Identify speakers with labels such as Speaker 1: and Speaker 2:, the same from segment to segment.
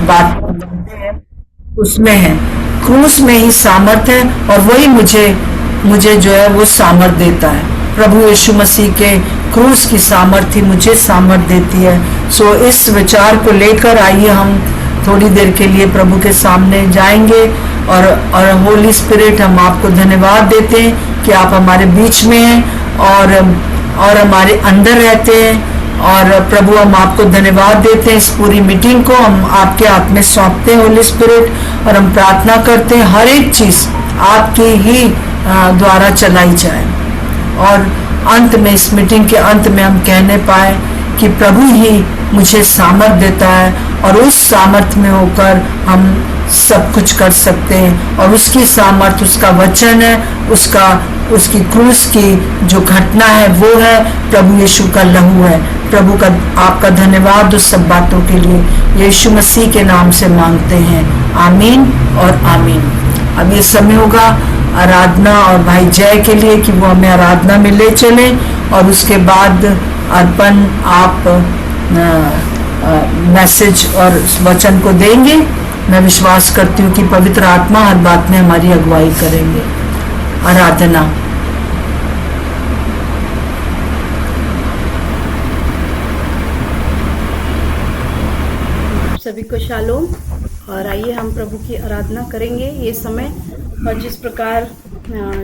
Speaker 1: बात जानते हैं उसमें है, क्रूस में ही सामर्थ है और वही मुझे जो है वो सामर्थ देता है। प्रभु यीशु मसीह के क्रूस की सामर्थ्य मुझे सामर्थ देती है। सो इस विचार को लेकर आइए हम थोड़ी देर के लिए प्रभु के सामने जाएंगे और होली स्पिरिट हम आपको धन्यवाद देते हैं कि आप हमारे बीच में हैं और हमारे अंदर रहते हैं। और प्रभु हम आपको धन्यवाद देते हैं, इस पूरी मीटिंग को हम आपके हाथ में सौंपते हैं होली स्पिरिट, और हम प्रार्थना करते हैं हर एक चीज आपके ही द्वारा चलाई जाए और अंत में, इस मीटिंग के अंत में हम कहने पाए कि प्रभु ही मुझे सामर्थ देता है और उस सामर्थ में होकर हम सब कुछ कर सकते हैं। और उसकी सामर्थ उसका वचन है, उसकी क्रूस की जो घटना है वो है प्रभु यीशु का लहू है। प्रभु का आपका धन्यवाद उस सब बातों के लिए यीशु मसीह के नाम से मांगते हैं, आमीन और आमीन। अब ये समय होगा आराधना और भाई जय के लिए कि वो हमें आराधना में ले चले और उसके बाद अर्पण आप मैसेज और वचन को देंगे। मैं विश्वास करती हूँ कि पवित्र आत्मा हर बात में हमारी अगुवाई करेंगे। आराधना।
Speaker 2: सभी को शालोम। और आइए हम प्रभु की आराधना करेंगे ये समय। और जिस प्रकार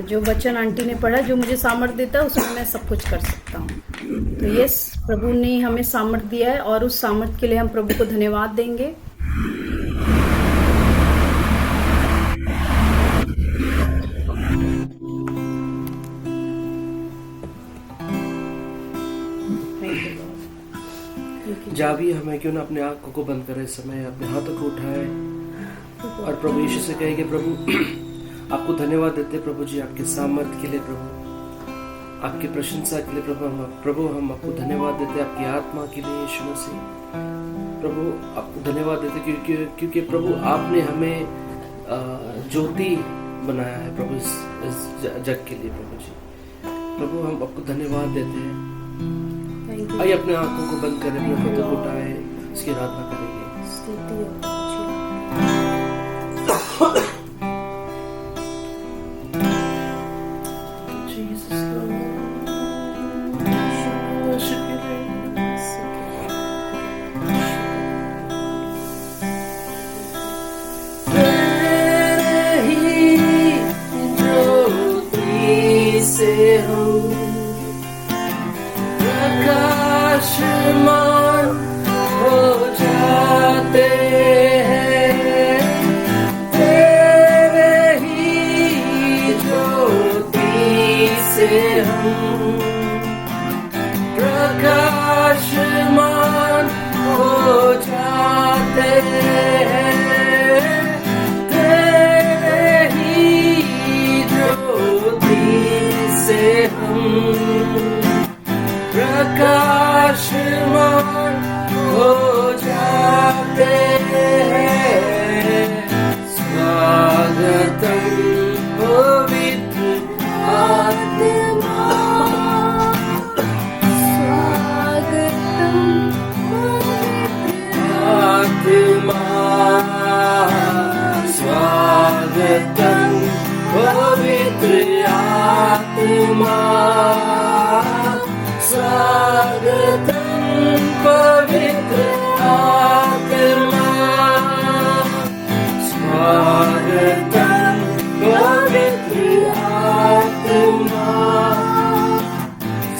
Speaker 2: जो वचन आंटी ने पढ़ा, जो मुझे सामर्थ देता है उसमें मैं सब कुछ कर सकता हूँ। तो यस, प्रभु ने हमें सामर्थ दिया है और उस सामर्थ के लिए हम प्रभु को धन्यवाद देंगे।
Speaker 3: जहाँ भी हमें क्यों ना अपने आंखों को बंद करें, समय अपने हाथों को उठाए और प्रभु यीशु से कहे कि प्रभु आपको धन्यवाद देते प्रभु जी, आपके सामर्थ्य के लिए प्रभु, आपकी प्रशंसा के लिए प्रभु हम आपको धन्यवाद देते, आपकी आत्मा के लिए यीशु मसीह प्रभु आपको धन्यवाद देते क्योंकि प्रभु आपने हमें ज्योति बनाया है प्रभु इस जग के लिए प्रभु जी। प्रभु हम आपको धन्यवाद देते हैं। आइए अपने आंखों को बंद करें, अपने हाथों को उठाए, इसकी आराधना करेंगे।
Speaker 4: प्रकाशमान हो जाते हैं, तेरे ही ज्योति से हम प्रकाशमान हो जाते हैं, तेरे ही ज्योति से हम प्रकाशमान हो जाते हैं। स्वागतम पवित्र आत्मा, स्वागतम पवित्र आत्मा, स्वागतम पवित्र आत्मा, स्वागतम पवित्र आत्मा,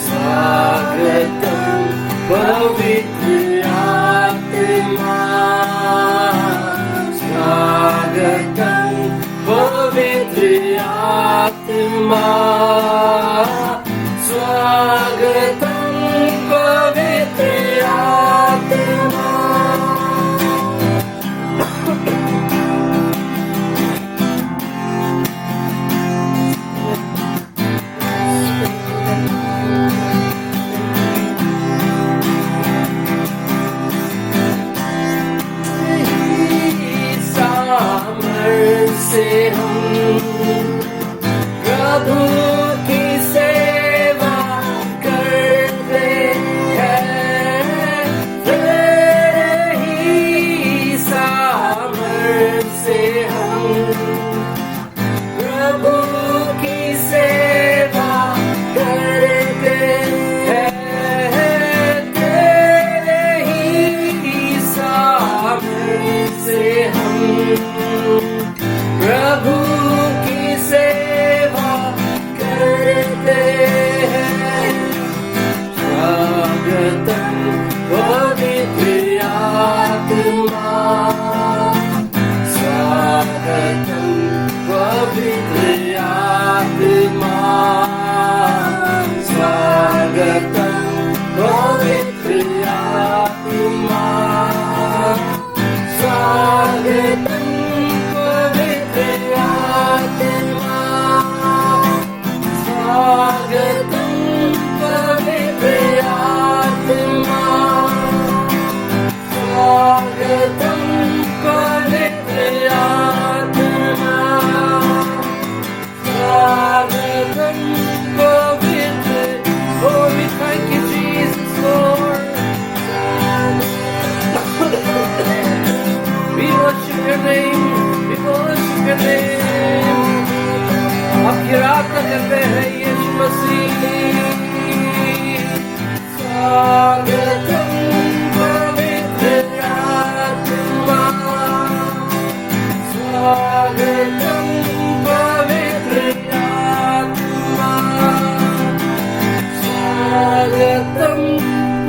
Speaker 4: स्वागतम पवित्र आत्मा, स्वागतम पवित्र आत्मा, स्वागतम पवित्र आत्मा, स्वागतम पवित्र आत्मा। सामर्थ से हम प्रभु की सेवा करते हैं, तेरे ही सामर्थ से हम प्रभु की सेवा करते हैं। स्वागतम पवित्र आत्मा, स्वागतम पवित्र आत्मा, स्वागतम पवित्र आत्मा, स्वागतम पवित्र आत्मा, स्वागतम पवित्र आत्मा, स्वागतम पवित्र आत्मा, स्वागतम पवित्र। Oh, we thank you, Jesus, Lord. We worship your name, we worship your name. आपकी आराधना करते हैं यीशु मसीह। स्वागतम पवित्र आत्मा, स्वागतम पवित्र आत्मा, स्वागतम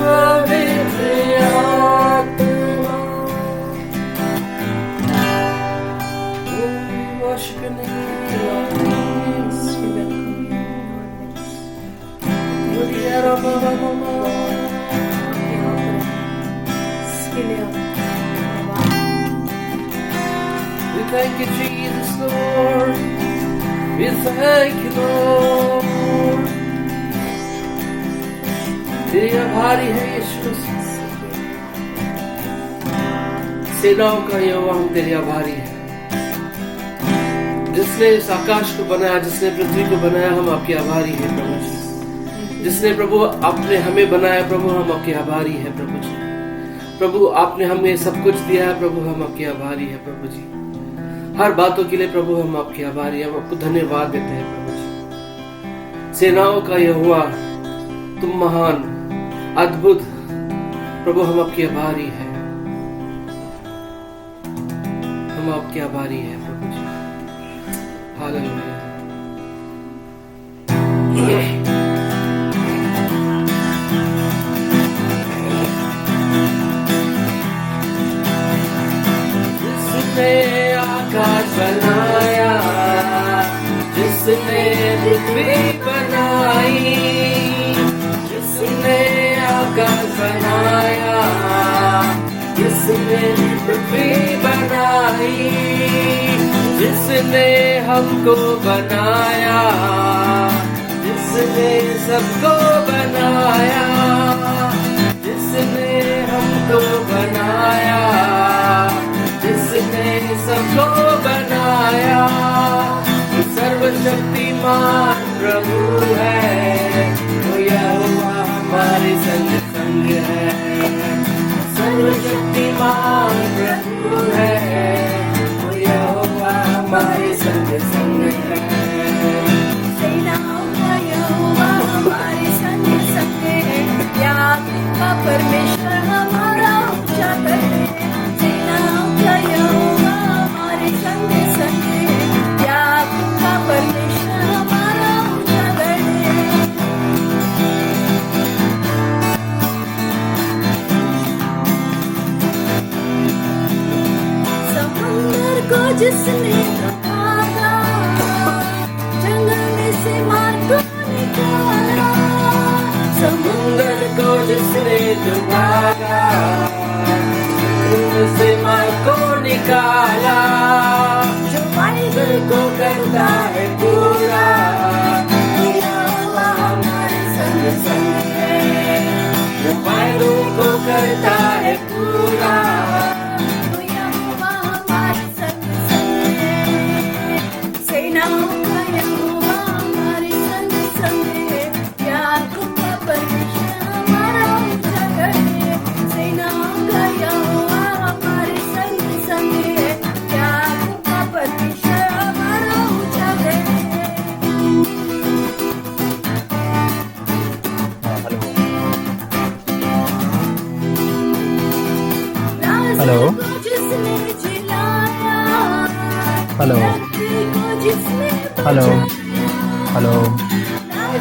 Speaker 4: पवित्र आत्मा। We worship your name, Lord. We thank you, Jesus, Lord. We thank you, Lord. तेरी आभारी है यीशु मसीह। सेनाओं का यहोवा हम तेरे आभारी है। जिसने इस आकाश को बनाया, जिसने पृथ्वी को बनाया, हम आपके आभारी हैं प्रभु जी। जिसने प्रभु आपने हमें बनाया प्रभु, हम आपके आभारी हैं प्रभु जी। प्रभु आपने हमें सब कुछ दिया है प्रभु, हम आपके आभारी हैं प्रभु जी। हर बातों के लिए प्रभु हम आपके आभारी हैं, हम आपको धन्यवाद देते हैं प्रभु जी। सेनाओं का यहोवा तुम महान अद्भुत प्रभु, हम आपके आभारी हैं, हम आपके आभारी हैं प्रभु जी। हालेलुया। जिसने आकाश बनाया, जिसने पृथ्वी बनाई, जिसने आकाश बनाया, जिसने पृथ्वी बनाई, जिसने हमको बनाया, जिसने सबको बनाया, जिसने हमको बनाया, जिसने सबको बनाया, सर्वशक्तिमान प्रभु है, वो यहोवा हमारे संग संग है। सर्वशक्तिमान प्रभु है, वो यहोवा हमारे संग संग है।
Speaker 2: सेनाओं का यहोवा हमारे संग संग है, याकूब का परमेश्वर हमारा ऊंचा कर है। सेनाओं का यहोवा हमारे संग संग है, याकूब का परमेश्वर हमारा ऊंचा कर है। समुंदर को जिसने भागा, जंगल में से मार को निकाला।
Speaker 4: समुंदर को जिसने डुबाया, से मार को निकाला,
Speaker 2: जो बाइबल
Speaker 4: को करता है पूरा,
Speaker 2: यहोवा हमारे संग संग है।
Speaker 4: जो बाइबल को करता है पूरा,
Speaker 2: तो यहोवा हमारे संग संग है। सेनाओं का यहोवा हमारे संग संग है, याकूब का परमेश्वर हमारा ऊंचा गढ़ है। सेनाओं का यहोवा हमारे संग संग है,
Speaker 5: हेलो हेलो हेलो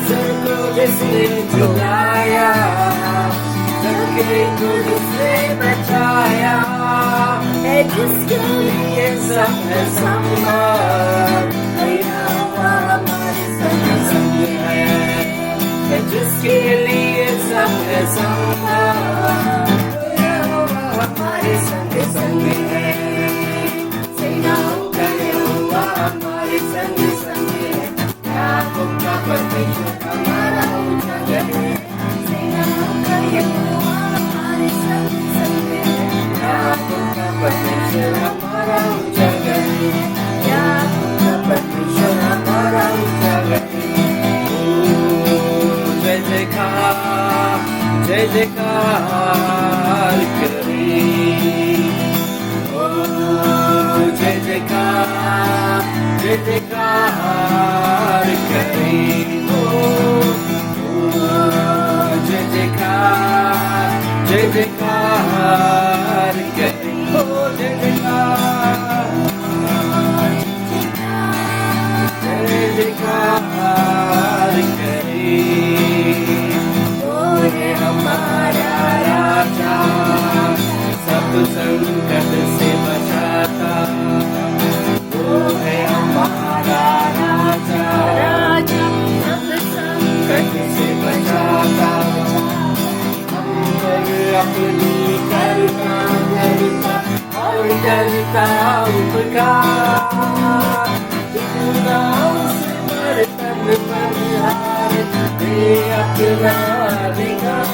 Speaker 4: सबको जिसने झुलाया, सबके को जिसने बचाया, है जिसके लिए सब है संभव, मेरा हुआ हमारे संग संग है जिसके लिए सब है संभव, मेरा हुआ हमारे संग संग है, सेनाओं का यहोवा हमारे संग संग है, याकूब का परमेश्वर हमारा उजागर है, सेनाओं का यहोवा हमारे संग संग है, याकूब का परमेश्वर हमारा उजागर है, याकूब का परमेश्वर हमारा उजागर है। जय जयकार, जय जयकार करी, ओ जय जयकार, जय जयकार करी, ओ जय जयकार, जय जयकार करी, ओ जय जयकार, जय जयकार करी, वो है हमारा राजा, सब संकट से बचाता, वो है हमारा राजा, राजा सब संकट से बचाता, हम पर अपनी करुणा करता और करता उपकार, इतना उसे बर्तन बलिहार दे अपना अधिकार,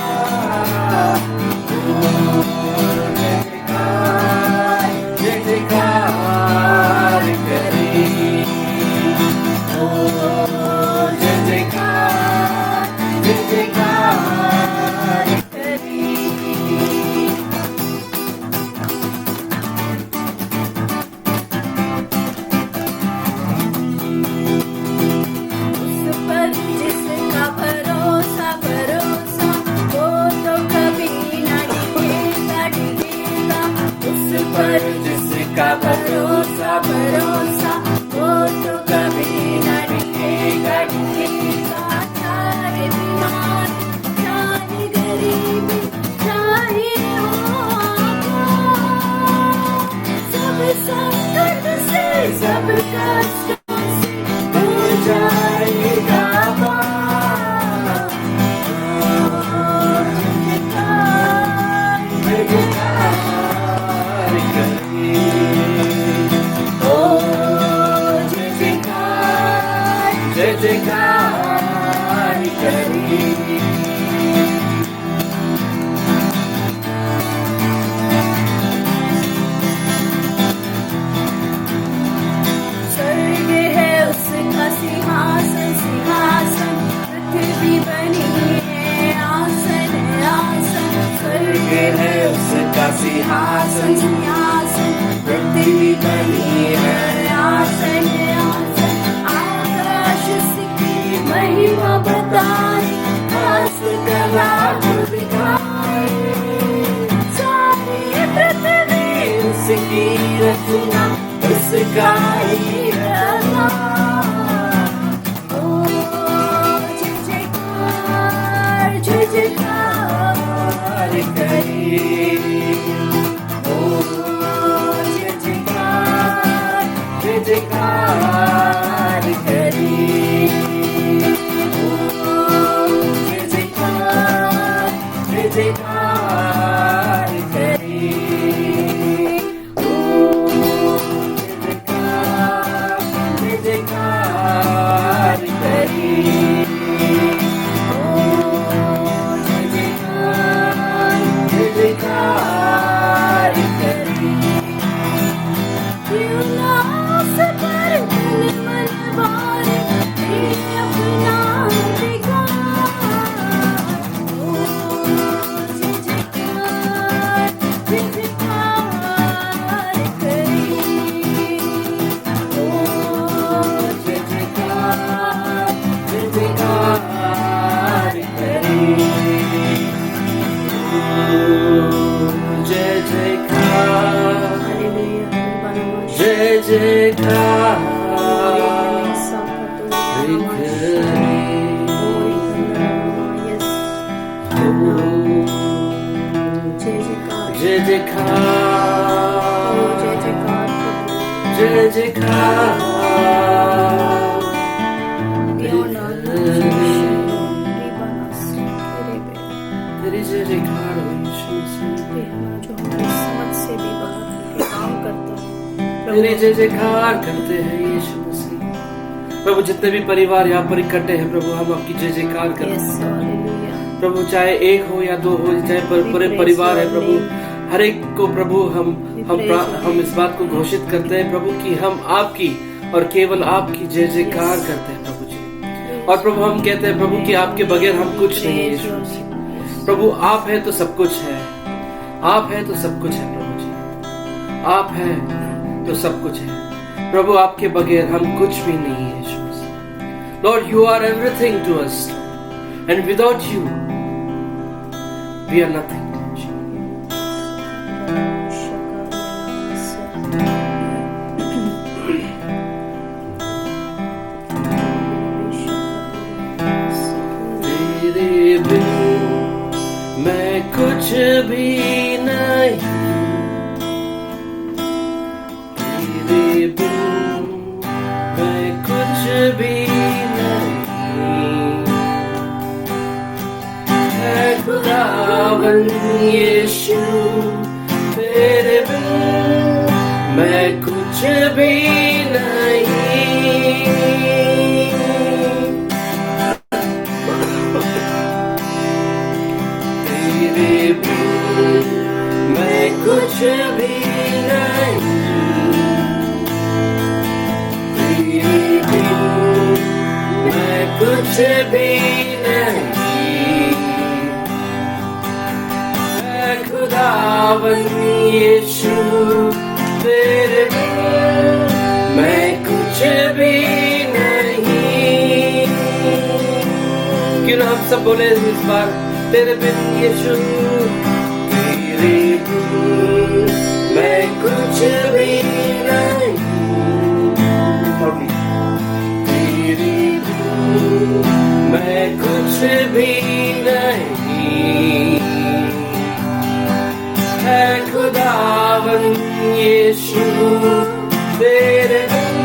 Speaker 4: जय जयकार करी, ओ जय जयकार, जय जयकार करी। उस पर जिसका भरोसा भरोसा, वो तो कभी न डिगेगा डिगेगा, उस पर जिसका भरोसा भरोसा, वो तो कभी न डिगेगा डिगेगा, चाहे बीमार चाहे गरीबी चाहे हो आबाद, सब संकट से सब कष्टों से हो जाएगा पार, जय जयकार करी, ओ जय जयकार, जय जयकार करी। स्वर्ग है उसका सिंहासन सिंहासन, पृथ्वी बनी है आसन आसन, स्वर्ग है उसका सिंहासन सिंहासन, पृथ्वी बनी है आसन आसन, आकाश उसकी महिमा बताए, आस का लाभ दिखाए, सारी पृथ्वी उसकी रचना, उसका ही रचना, ओ जय जयकार, जय जयकार करी, ओ जय जयकार, जय जयकार करी, ओ जय जयकार, जय जयकार करी, जय जयकार करी, ओ जय जयकार, जय जयकार करी, क्यों ना उस पर जयकार जय जयकार जय जयकार तेरी जय जयकार हो यीशु मसीह। तेरी जय जयकार करते हैं यीशु मसीह। प्रभु जितने भी परिवार यहाँ पर इकट्ठे हैं प्रभु हम आपकी जय जयकार करते हैं प्रभु, चाहे एक हो या दो हो, चाहे पूरे परिवार है प्रभु, हर एक को प्रभु हम इस बात को घोषित करते हैं प्रभु कि हम आपकी और केवल आपकी जय जयकार करते हैं प्रभु जी। और प्रभु हम कहते हैं प्रभु कि आपके बगैर हम कुछ नहीं है यीशु मसीह। प्रभु आप है तो सब कुछ है, आप है तो सब कुछ है प्रभु जी, आप है तो सब कुछ है प्रभु, आपके बगैर हम कुछ भी नहीं है Yeshu Masih. Lord you are everything to us and without you we are nothing. मैं कुछ भी नहीं, तेरे बिन मैं कुछ भी नहीं, है खुदावन यीशु तेरे बिन मैं कुछ भी नहीं, मैं कुछ भी नहीं, तेरे बिन मैं कुछ भी नहीं, मैं खुदावन यीशु तेरे बिन मैं कुछ भी नहीं। क्यों ना हम सब बोले इस बार, तेरे बिन यीशु तेरे बिन मैं कुछ भी नहीं, तेरे बिन मैं कुछ भी नहीं, है खुदावन यीशु तेरे बिन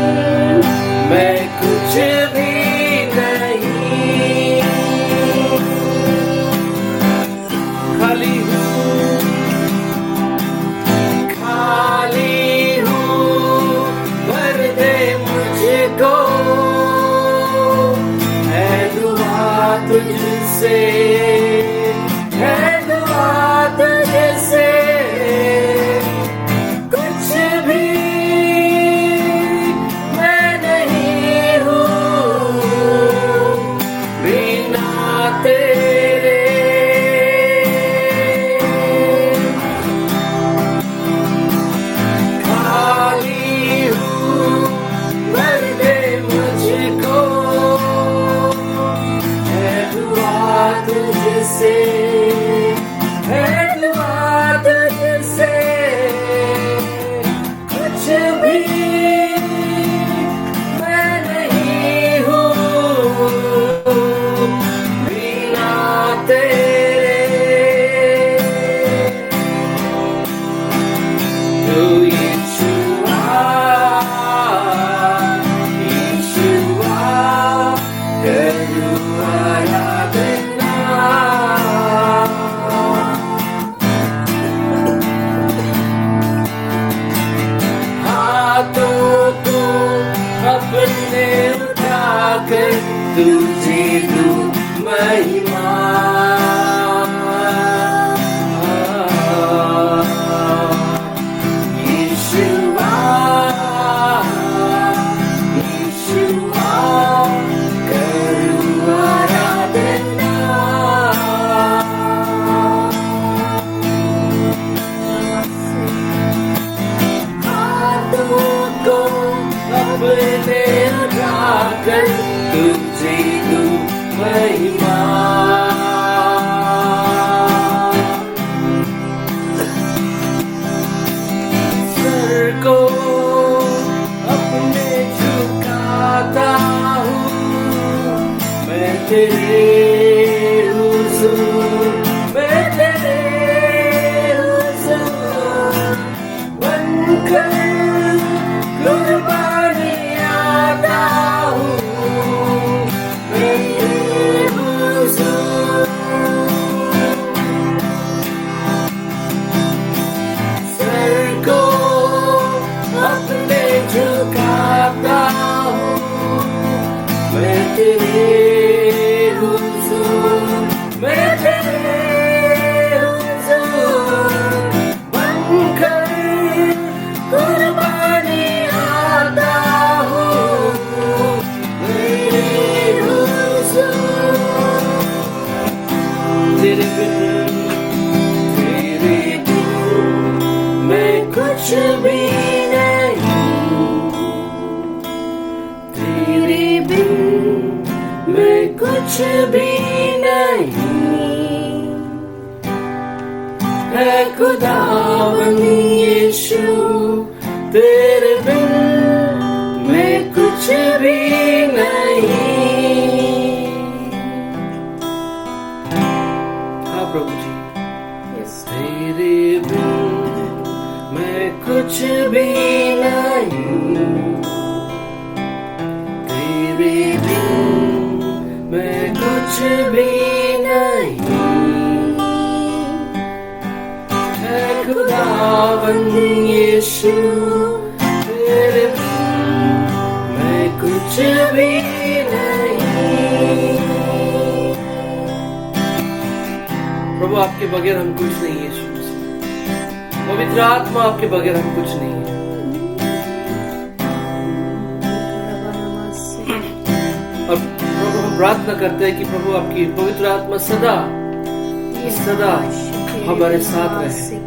Speaker 4: मैं कुछ भी नहीं, खाली हूँ भर दे मुझको, है दुआ तुझसे, है दुआ तुझसे, कुछ भी मैं नहीं हूँ बिना तेरे, तुझसे है दुआ तुझसे, कुछ भी मैं नहीं हूँ बिना तेरे, तो यीशुआ यीशुआ करूँ आराधना, अपने उठाकर तुझे दूँ महिमा, यीशुआ यीशुआ करूँ आराधना, अपने उठाकर तुझे दूँ महिमा, तेरे हुजूर, मैं तेरे हुजूर बनकर कुर्बानी आता हूँ, मैं तेरे हुजूर सर को अपने झुकाता हूँ, मैं तेरे हुजूर, मैं तेरे हुजूर बनकर कुर्बानी आता हूँ, मेरे हुजूर तेरे बिन मैं कुछ भी नहीं, तेरे बिन मैं कुछ भी नहीं, है खुदावन यीशु तेरे बिन मैं कुछ भी नहीं। हाँ प्रभु जी, तेरे बिन मैं कुछ भी नहीं, तेरे बिन मैं कुछ भी नहीं, है खुदावन यीशु तेरे बिन मैं कुछ भी नहीं। प्रभु आपके बगैर हम कुछ नहीं है, यीशु पवित्र आत्मा आपके बगैर हम कुछ नहीं है। और प्रभु हम प्रार्थना करते हैं कि प्रभु आपकी पवित्र आत्मा सदा सदा हमारे साथ रहे।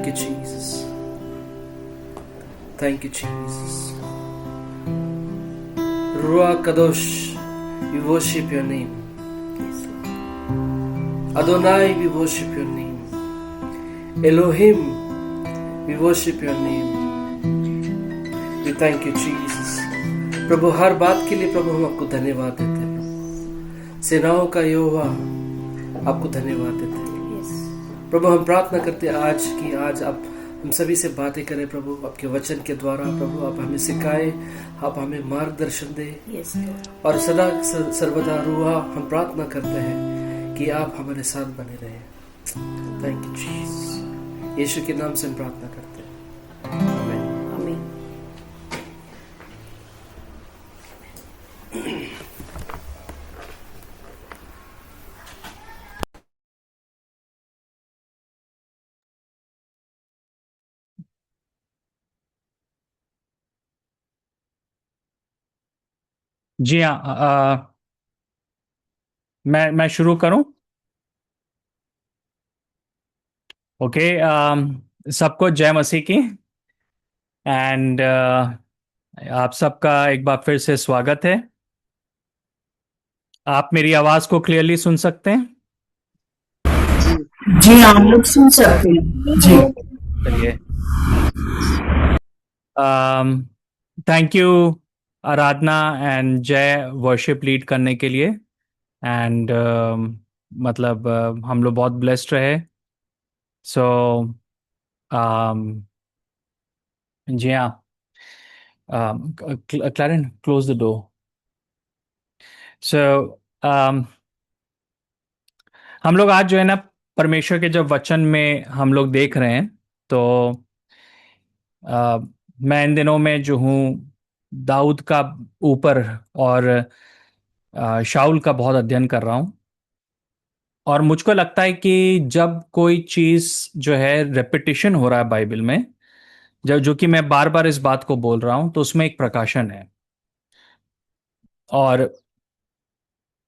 Speaker 3: Thank you, Jesus. Thank you, Jesus. Ruach Kadosh, we worship your name. Adonai, we worship your name. Elohim, we worship your name. We thank you, Jesus. प्रभु, हर बात के लिए प्रभु हम आपको धन्यवाद देते हैं प्रभु। सेनाओं का यहोवा आपको धन्यवाद देते हैं प्रभु। हम प्रार्थना करते हैं आज आप हम सभी से बातें करें प्रभु, आपके वचन के द्वारा प्रभु। आप हमें सिखाए, आप हमें मार्गदर्शन दे, और सदा सर्वदा रुआ हम प्रार्थना करते हैं कि आप हमारे साथ बने रहे। Thank you Jesus. यीशु के नाम से हम प्रार्थना करते हैं, आमीन।
Speaker 5: जी हाँ, मैं शुरू करूं? ओके। सबको जय मसीह की। एंड आप सबका एक बार फिर से स्वागत है। आप मेरी आवाज को क्लियरली सुन सकते हैं?
Speaker 1: जी हाँ, हम लोग सुन सकते हैं जी।
Speaker 5: चलिए, थैंक यू आराधना एंड जय वर्शिप लीड करने के लिए। एंड मतलब हम लोग बहुत ब्लेस्ड रहे। सो जी हाँ, क्लैरन क्लोज द डोर। सो हम लोग आज जो है ना परमेश्वर के जब वचन में हम लोग देख रहे हैं, तो मैं इन दिनों में जो हूँ दाऊद का ऊपर और शाऊल का बहुत अध्ययन कर रहा हूँ। और मुझको लगता है कि जब कोई चीज़ जो है रेपिटिशन हो रहा है बाइबल में, जो कि मैं बार बार इस बात को बोल रहा हूँ, तो उसमें एक प्रकाशन है। और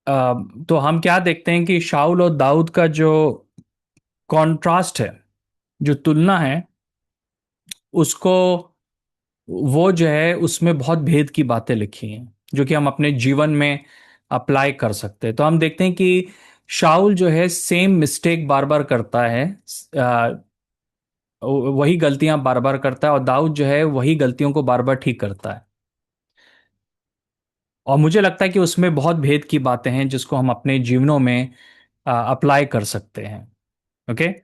Speaker 5: तो हम क्या देखते हैं कि शाऊल और दाऊद का जो कॉन्ट्रास्ट है, जो तुलना है, उसको वो जो है उसमें बहुत भेद की बातें लिखी हैं जो कि हम अपने जीवन में अप्लाई कर सकते हैं। तो हम देखते हैं कि शाऊल जो है सेम मिस्टेक बार बार करता है, वही गलतियां बार बार करता है, और दाऊद जो है वही गलतियों को बार बार ठीक करता है। और मुझे लगता है कि उसमें बहुत भेद की बातें हैं जिसको हम अपने जीवनों में अप्लाई कर सकते हैं। ओके।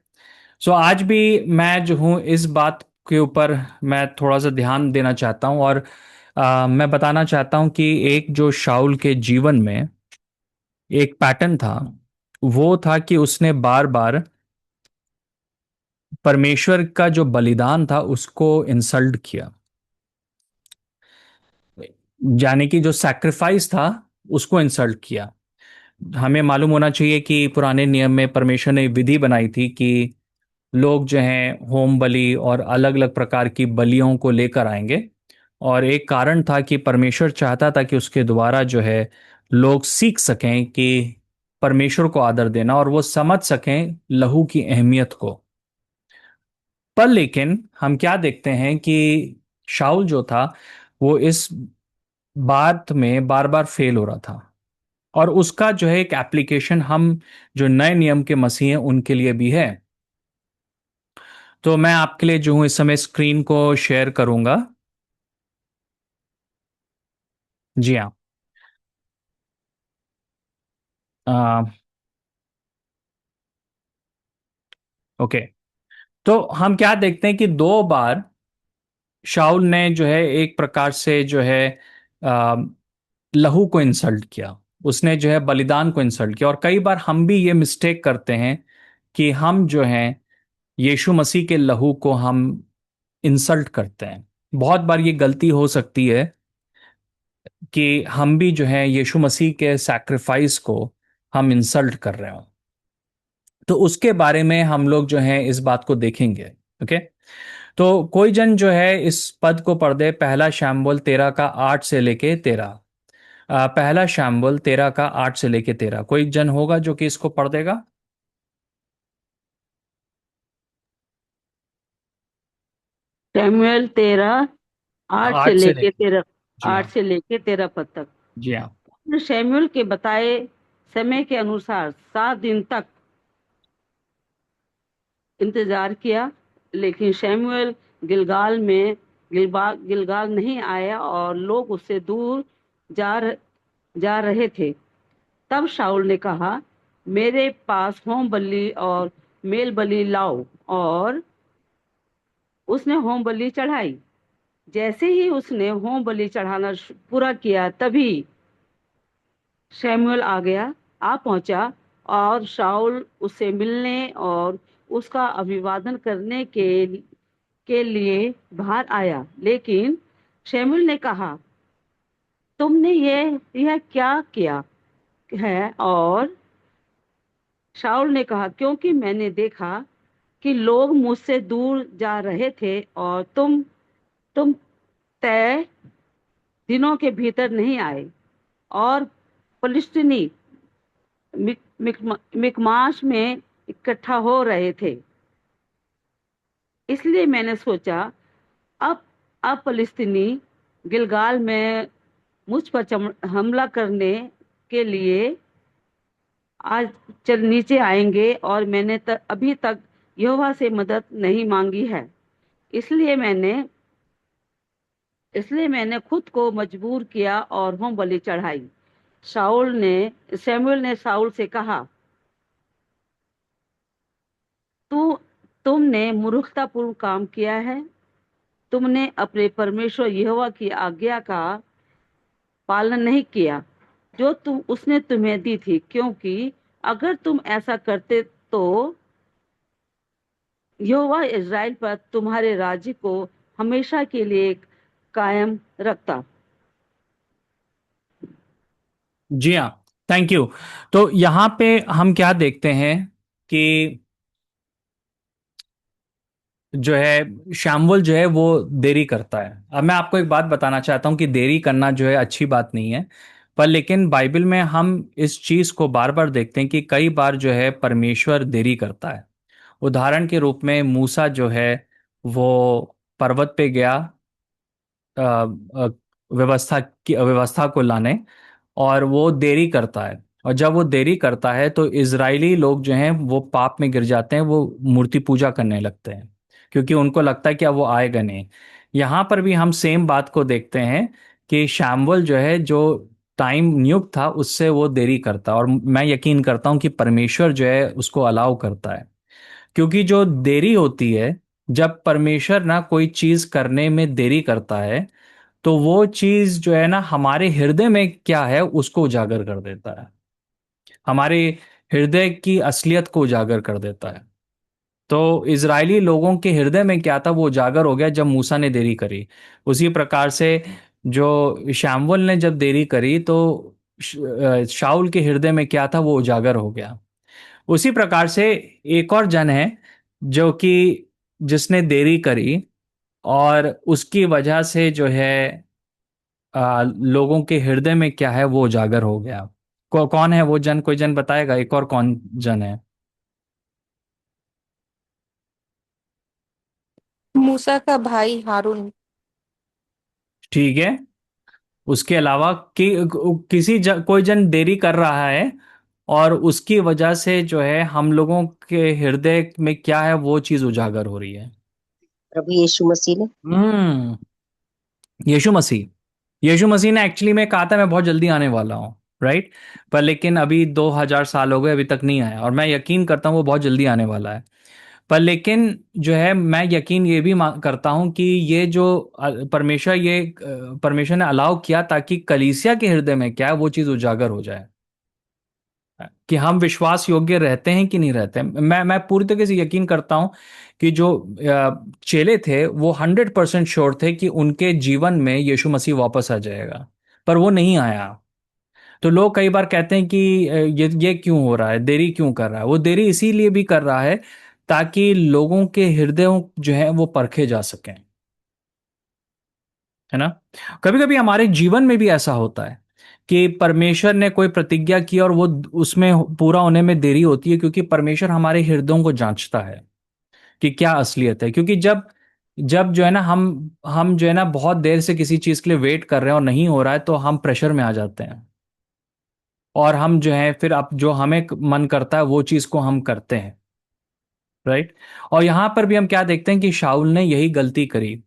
Speaker 5: सो आज भी मैं जो हूँ इस बात के ऊपर मैं थोड़ा सा ध्यान देना चाहता हूँ, और मैं बताना चाहता हूँ कि एक जो शाऊल के जीवन में एक पैटर्न था, वो था कि उसने बार बार परमेश्वर का जो बलिदान था उसको इंसल्ट किया, यानी कि जो सैक्रिफाइस था उसको इंसल्ट किया। हमें मालूम होना चाहिए कि पुराने नियम में परमेश्वर ने विधि बनाई थी कि लोग जो हैं होम बलि और अलग अलग प्रकार की बलियों को लेकर आएंगे, और एक कारण था कि परमेश्वर चाहता था कि उसके द्वारा जो है लोग सीख सकें कि परमेश्वर को आदर देना, और वो समझ सकें लहू की अहमियत को। पर लेकिन हम क्या देखते हैं कि शाऊल जो था वो इस बात में बार बार फेल हो रहा था, और उसका जो है एक एप्लीकेशन हम जो नए नियम के मसीह हैं उनके लिए भी है। तो मैं आपके लिए जो हूं इस समय स्क्रीन को शेयर करूंगा। जी हाँ। ओके। तो हम क्या देखते हैं कि दो बार शाऊल ने जो है एक प्रकार से जो है आ, लहू को इंसल्ट किया, उसने जो है बलिदान को इंसल्ट किया। और कई बार हम भी ये मिस्टेक करते हैं कि हम जो हैं यीशु मसीह के लहू को हम इंसल्ट करते हैं। बहुत बार ये गलती हो सकती है कि हम भी जो है यीशु मसीह के सैक्रिफाइस को हम इंसल्ट कर रहे हो। तो उसके बारे में हम लोग जो है इस बात को देखेंगे। ओके। तो कोई जन जो है इस पद को पढ़ दे, पहला शमूएल 13 का 8 से लेके 13। पहला शमूएल 13 का 8 से लेके 13, कोई जन होगा जो कि इसको पढ़ देगा?
Speaker 6: शमूएल 13:8 से
Speaker 5: 8 से
Speaker 6: लेके
Speaker 5: लेकर।
Speaker 6: 13
Speaker 5: जी
Speaker 6: 8
Speaker 5: हाँ।
Speaker 6: से लेके 13 पद तक।
Speaker 5: जी हाँ।
Speaker 6: शमूएल के बताए समय के अनुसार 7 दिन तक इंतजार किया, लेकिन शमूएल गिलगाल नहीं आया और लोग उससे दूर जा रहे थे। तब शाऊल ने कहा, मेरे पास होम बलि और मेल बलि लाओ, और उसने होम बलि चढ़ाई। जैसे ही उसने होम बलि चढ़ाना पूरा किया, तभी शमूएल आ पहुंचा, और शाऊल उससे मिलने और उसका अभिवादन करने के लिए बाहर आया। लेकिन शमूएल ने कहा, तुमने यह क्या किया है? और शाऊल ने कहा, क्योंकि मैंने देखा कि लोग मुझसे दूर जा रहे थे और तुम तय दिनों के भीतर नहीं आए, और फलिस्तीनी मिकमाश में इकट्ठा हो रहे थे। इसलिए मैंने सोचा, अब फलिस्तीनी गिलगाल में मुझ पर हमला करने के लिए आज चल नीचे आएंगे, और मैंने अभी तक यहोवा से मदद नहीं मांगी है। इसलिए मैंने खुद को मजबूर किया और होम बलि चढ़ाई। शमूएल ने शाऊल से कहा, तुमने मूर्खतापूर्ण काम किया है। तुमने अपने परमेश्वर यहोवा की आज्ञा का पालन नहीं किया जो उसने तुम्हें दी थी, क्योंकि अगर तुम ऐसा करते तो यहोवा इज़राइल पर तुम्हारे राज्य को हमेशा के लिए कायम रखता।
Speaker 5: जी हाँ। Thank you. तो यहाँ पे हम क्या देखते हैं कि जो है शामुएल जो है वो देरी करता है। अब मैं आपको एक बात बताना चाहता हूँ कि देरी करना जो है अच्छी बात नहीं है, पर लेकिन बाइबल में हम इस चीज़ को बार बार देखते हैं कि कई बार जो है परमेश्वर देरी करता है। उदाहरण के रूप में मूसा जो है वो पर्वत पे गया व्यवस्था को लाने, और वो देरी करता है। और जब वो देरी करता है तो इजरायली लोग जो हैं वो पाप में गिर जाते हैं, वो मूर्ति पूजा करने लगते हैं, क्योंकि उनको लगता है कि अब वो आएगा नहीं। यहाँ पर भी हम सेम बात को देखते हैं कि शमूएल जो है, जो टाइम नियुक्त था उससे वो देरी करता है, और मैं यकीन करता हूँ कि परमेश्वर जो है उसको अलाउ करता है। क्योंकि जो देरी होती है, जब परमेश्वर ना कोई चीज करने में देरी करता है, तो वो चीज जो है ना हमारे हृदय में क्या है उसको उजागर कर देता है, हमारे हृदय की असलियत को उजागर कर देता है। तो इजरायली लोगों के हृदय में क्या था वो उजागर हो गया जब मूसा ने देरी करी। उसी प्रकार से जो शामुएल ने जब देरी करी तो शाऊल के हृदय में क्या था वो उजागर हो गया। उसी प्रकार से एक और जन है जो कि जिसने देरी करी, और उसकी वजह से जो है लोगों के हृदय में क्या है वो उजागर हो गया। कौन है वो जन? कोई जन बताएगा? एक और कौन जन है?
Speaker 7: मूसा का भाई हारून।
Speaker 5: ठीक है। उसके अलावा कोई जन देरी कर रहा है, और उसकी वजह से जो है हम लोगों के हृदय में क्या है वो चीज उजागर हो रही है।
Speaker 8: प्रभु यीशु मसीह ने।
Speaker 5: हम्म। यीशु मसीह। यीशु मसीह ने एक्चुअली में कहा था मैं बहुत जल्दी आने वाला हूँ, राइट? पर लेकिन अभी 2000 साल हो गए, अभी तक नहीं आया, और मैं यकीन करता हूँ वो बहुत जल्दी आने वाला है। पर लेकिन जो है मैं यकीन ये भी करता हूँ कि ये जो परमेश्वर ने अलाउ किया ताकि कलीसिया के हृदय में क्या है वो चीज़ उजागर हो जाए, कि हम विश्वास योग्य रहते हैं कि नहीं रहते हैं। मैं पूरी तरीके से यकीन करता हूं कि जो चेले थे वो 100% श्योर थे कि उनके जीवन में यीशु मसीह वापस आ जाएगा, पर वो नहीं आया। तो लोग कई बार कहते हैं कि ये क्यों हो रहा है, देरी क्यों कर रहा है? वो देरी इसीलिए भी कर रहा है ताकि लोगों के हृदयों जो है वो परखे जा सकें, है ना? कभी कभी हमारे जीवन में भी ऐसा होता है कि परमेश्वर ने कोई प्रतिज्ञा की और वो उसमें पूरा होने में देरी होती है, क्योंकि परमेश्वर हमारे हृदयों को जांचता है कि क्या असलियत है। क्योंकि जब जब जो है ना हम जो है ना बहुत देर से किसी चीज के लिए वेट कर रहे हैं और नहीं हो रहा है तो हम प्रेशर में आ जाते हैं, और हम जो है फिर अब जो हमें मन करता है वो चीज को हम करते हैं, राइट। और यहां पर भी हम क्या देखते हैं कि शाऊल ने यही गलती करी।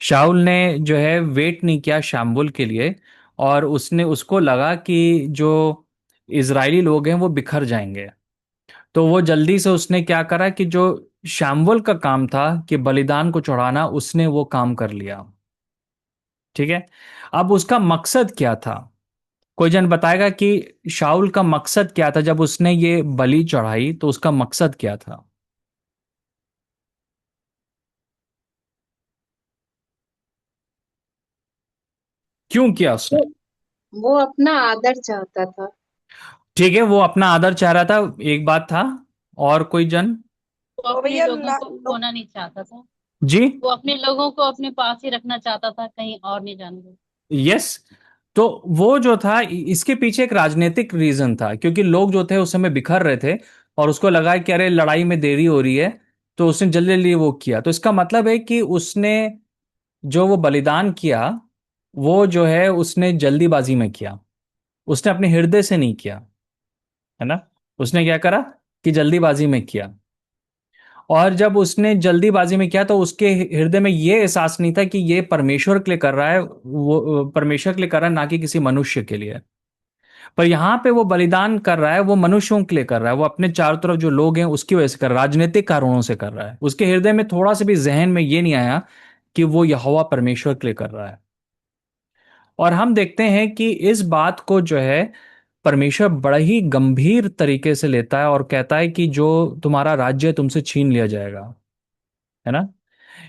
Speaker 5: शाऊल ने जो है वेट नहीं किया शामुल के लिए, और उसने उसको लगा कि जो इजरायली लोग हैं वो बिखर जाएंगे, तो वो जल्दी से उसने क्या करा कि जो शामुल का काम था कि बलिदान को चढ़ाना, उसने वो काम कर लिया। ठीक है। अब उसका मकसद क्या था? कोई जन बताएगा कि शाऊल का मकसद क्या था जब उसने ये बलि चढ़ाई, तो उसका मकसद क्या था? क्यों किया उसने?
Speaker 9: वो अपना आदर चाहता था।
Speaker 5: ठीक है, वो अपना आदर चाह रहा था, एक बात था। और कोई जन?
Speaker 10: वो अपने लोगों को खोना नहीं चाहता था।
Speaker 5: जी।
Speaker 10: वो अपने लोगों को अपने पास ही रखना चाहता था, कहीं और नहीं जाने देता।
Speaker 5: यस। तो वो जो था, इसके पीछे एक राजनीतिक रीजन था, क्योंकि लोग जो थे उस समय बिखर रहे थे, और उसको लगा कि अरे लड़ाई में देरी हो रही है, तो उसने जल्दी जल्दी वो किया। तो इसका मतलब है कि उसने जो वो बलिदान किया, वो जो है उसने जल्दीबाजी में किया, उसने अपने हृदय से नहीं किया, है ना। उसने क्या करा कि जल्दीबाजी में किया। और जब उसने जल्दीबाजी में किया तो उसके हृदय में ये एहसास नहीं था कि ये परमेश्वर के लिए कर रहा है, वो परमेश्वर के लिए कर रहा है, ना कि किसी मनुष्य के लिए। पर यहाँ पे वो बलिदान कर रहा है, वो मनुष्यों के लिए कर रहा है, वो अपने चारों तरफ जो लोग हैं उसकी वजह से कर रहा है, राजनीतिक कारणों से कर रहा है। उसके हृदय में थोड़ा सा भी जहन में ये नहीं आया कि वो यहोवा परमेश्वर के लिए कर रहा है। और हम देखते हैं कि इस बात को जो है परमेश्वर बड़ा ही गंभीर तरीके से लेता है, और कहता है कि जो तुम्हारा राज्य है तुमसे छीन लिया जाएगा, है ना।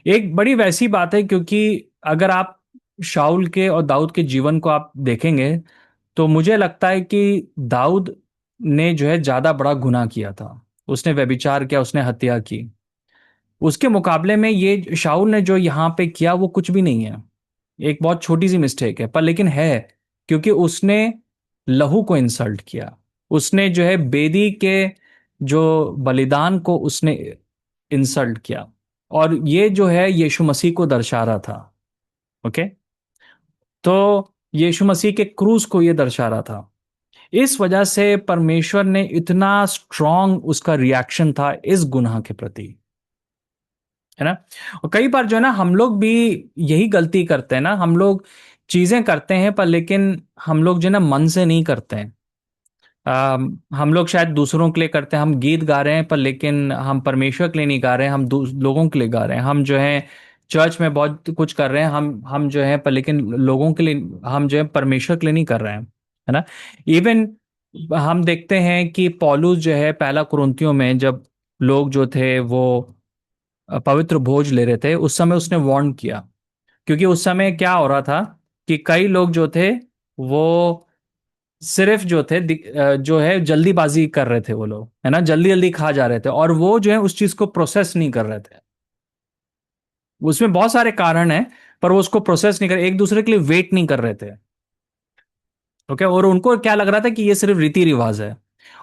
Speaker 5: एक बड़ी वैसी बात है, क्योंकि अगर आप शाऊल के और दाऊद के जीवन को आप देखेंगे, तो मुझे लगता है कि दाऊद ने जो है ज्यादा बड़ा गुनाह किया था। उसने व्यभिचार किया, उसने हत्या की। उसके मुकाबले में ये शाऊल ने जो यहाँ पे किया वो कुछ भी नहीं है, एक बहुत छोटी सी मिस्टेक है, पर लेकिन है, क्योंकि उसने लहू को इंसल्ट किया। उसने जो है बेदी के जो बलिदान को उसने इंसल्ट किया, और ये जो है यीशु मसीह को दर्शा रहा था। ओके। तो यीशु मसीह के क्रूस को ये दर्शा रहा था। इस वजह से परमेश्वर ने इतना स्ट्रांग उसका रिएक्शन था इस गुनाह के प्रति, है ना। और कई बार जो है ना हम लोग भी यही गलती करते हैं ना, हम लोग चीजें करते हैं पर लेकिन हम लोग जो है ना मन से नहीं करते हैं। हम लोग शायद दूसरों के लिए करते हैं, हम गीत गा रहे हैं पर लेकिन हम परमेश्वर के लिए नहीं गा रहे हैं, हम लोगों के लिए गा रहे हैं। हम जो है चर्च में बहुत कुछ कर रहे हैं, हम जो है पर लेकिन लोगों के लिए, हम जो है परमेश्वर के लिए नहीं कर रहे हैं, है ना। इवन हम देखते हैं कि पौलुस जो है पहला कुरिन्थियों में जब लोग जो थे वो पवित्र भोज ले रहे थे, उस समय उसने वार्न किया, क्योंकि उस समय क्या हो रहा था कि कई लोग जो थे वो सिर्फ जो थे जो है जल्दीबाजी कर रहे थे, वो लोग, है ना, जल्दी जल्दी खा जा रहे थे, और वो जो है उस चीज को प्रोसेस नहीं कर रहे थे। उसमें बहुत सारे कारण हैं, पर वो उसको प्रोसेस नहीं कर, एक दूसरे के लिए वेट नहीं कर रहे थे। ओके। और उनको क्या लग रहा था कि ये सिर्फ रीति रिवाज है,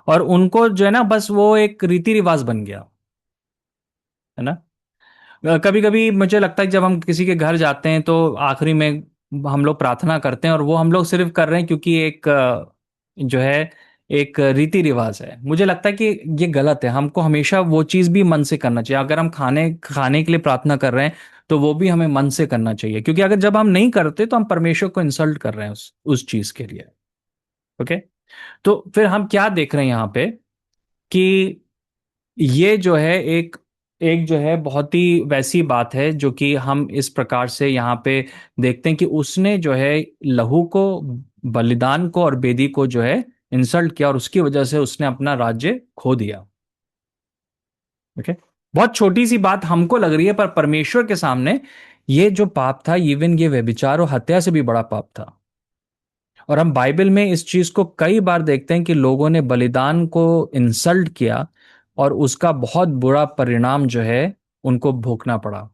Speaker 5: और उनको जो है ना बस वो एक रीति रिवाज बन गया, है ना। कभी कभी मुझे लगता है जब हम किसी के घर जाते हैं तो आखिरी में हम लोग प्रार्थना करते हैं, और वो हम लोग सिर्फ कर रहे हैं क्योंकि एक जो है एक रीति रिवाज है। मुझे लगता है कि ये गलत है, हमको हमेशा वो चीज़ भी मन से करना चाहिए। अगर हम खाने खाने के लिए प्रार्थना कर रहे हैं तो वो भी हमें मन से करना चाहिए, क्योंकि अगर जब हम नहीं करते तो हम परमेश्वर को इंसल्ट कर रहे हैं उस चीज़ के लिए। ओके। तो फिर हम क्या देख रहे हैं यहाँ पे कि ये जो है एक एक जो है बहुत ही वैसी बात है जो कि हम इस प्रकार से यहाँ पे देखते हैं कि उसने जो है लहू को, बलिदान को और बेदी को जो है इंसल्ट किया, और उसकी वजह से उसने अपना राज्य खो दिया। ओके। बहुत छोटी सी बात हमको लग रही है, पर परमेश्वर के सामने ये जो पाप था, इवन ये व्यभिचार और हत्या से भी बड़ा पाप था। और हम बाइबल में इस चीज को कई बार देखते हैं कि लोगों ने बलिदान को इंसल्ट किया, और उसका बहुत बुरा परिणाम जो है उनको भोगना पड़ा।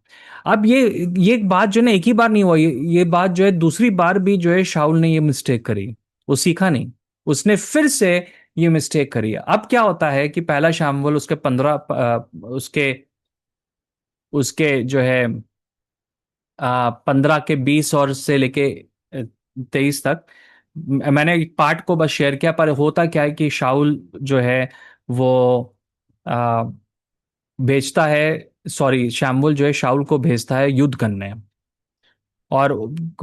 Speaker 5: अब ये एक बात जो है ना एक ही बार नहीं हुआ, ये बात जो है दूसरी बार भी जो है शाऊल ने ये मिस्टेक करी, वो सीखा नहीं, उसने फिर से ये मिस्टेक करी। अब क्या होता है कि पहला शामुएल उसके 15 उसके उसके जो है 15 के 20 और से लेके 23 तक मैंने एक पार्ट को बस शेयर किया, पर होता क्या है कि शाऊल जो है वो आ, भेजता है, सॉरी शैमुएल जो है शाऊल को भेजता है युद्ध करने। और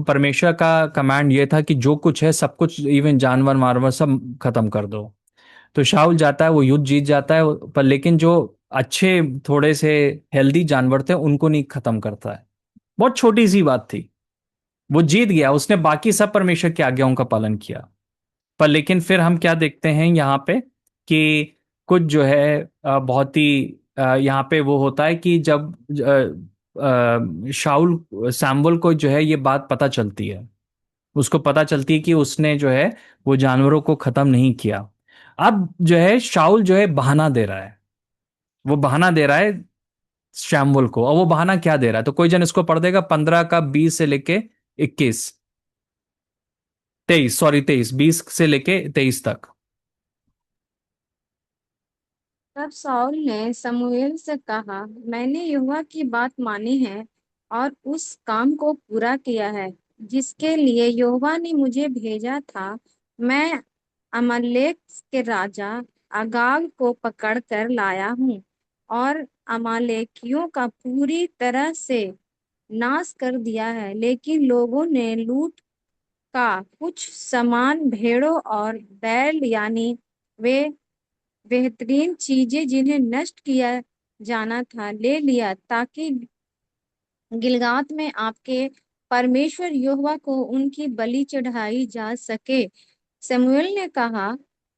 Speaker 5: परमेश्वर का कमांड ये था कि जो कुछ है सब कुछ, इवन जानवर मानवर सब खत्म कर दो। तो शाऊल जाता है, वो युद्ध जीत जाता है, पर लेकिन जो अच्छे थोड़े से हेल्दी जानवर थे उनको नहीं खत्म करता है। बहुत छोटी सी बात थी, वो जीत गया, उसने बाकी सब परमेश्वर की आज्ञाओं का पालन किया। पर लेकिन फिर हम क्या देखते हैं यहाँ पे कि कुछ जो है बहुत ही यहाँ पे वो होता है कि जब शाऊल सैमुअल को जो है ये बात पता चलती है, उसको पता चलती है कि उसने जो है वो जानवरों को खत्म नहीं किया। अब जो है शाऊल जो है बहाना दे रहा है, वो बहाना दे रहा है शैमुएल को। और वो बहाना क्या दे रहा है, तो कोई जन इसको पढ़ देगा, 15 का 20 से लेके 21, 23, सॉरी 23, 20 से लेके 23 तक।
Speaker 11: तब शाऊल ने समूएल से कहा, मैंने यहोवा की बात मानी है और उस काम को पूरा किया है जिसके लिए यहोवा ने मुझे भेजा था। मैं अमालेक के राजा अगाग को पकड़ कर लाया हूँ और अमालेकियों का पूरी तरह से नाश कर दिया है। लेकिन लोगों ने लूट का कुछ सामान, भेड़ों और बैल, यानी वे बेहतरीन चीजें जिन्हें नष्ट किया जाना था, ले लिया, ताकि गिलगात में आपके परमेश्वर यहोवा को उनकी बलि चढ़ाई जा सके। शमूएल ने कहा,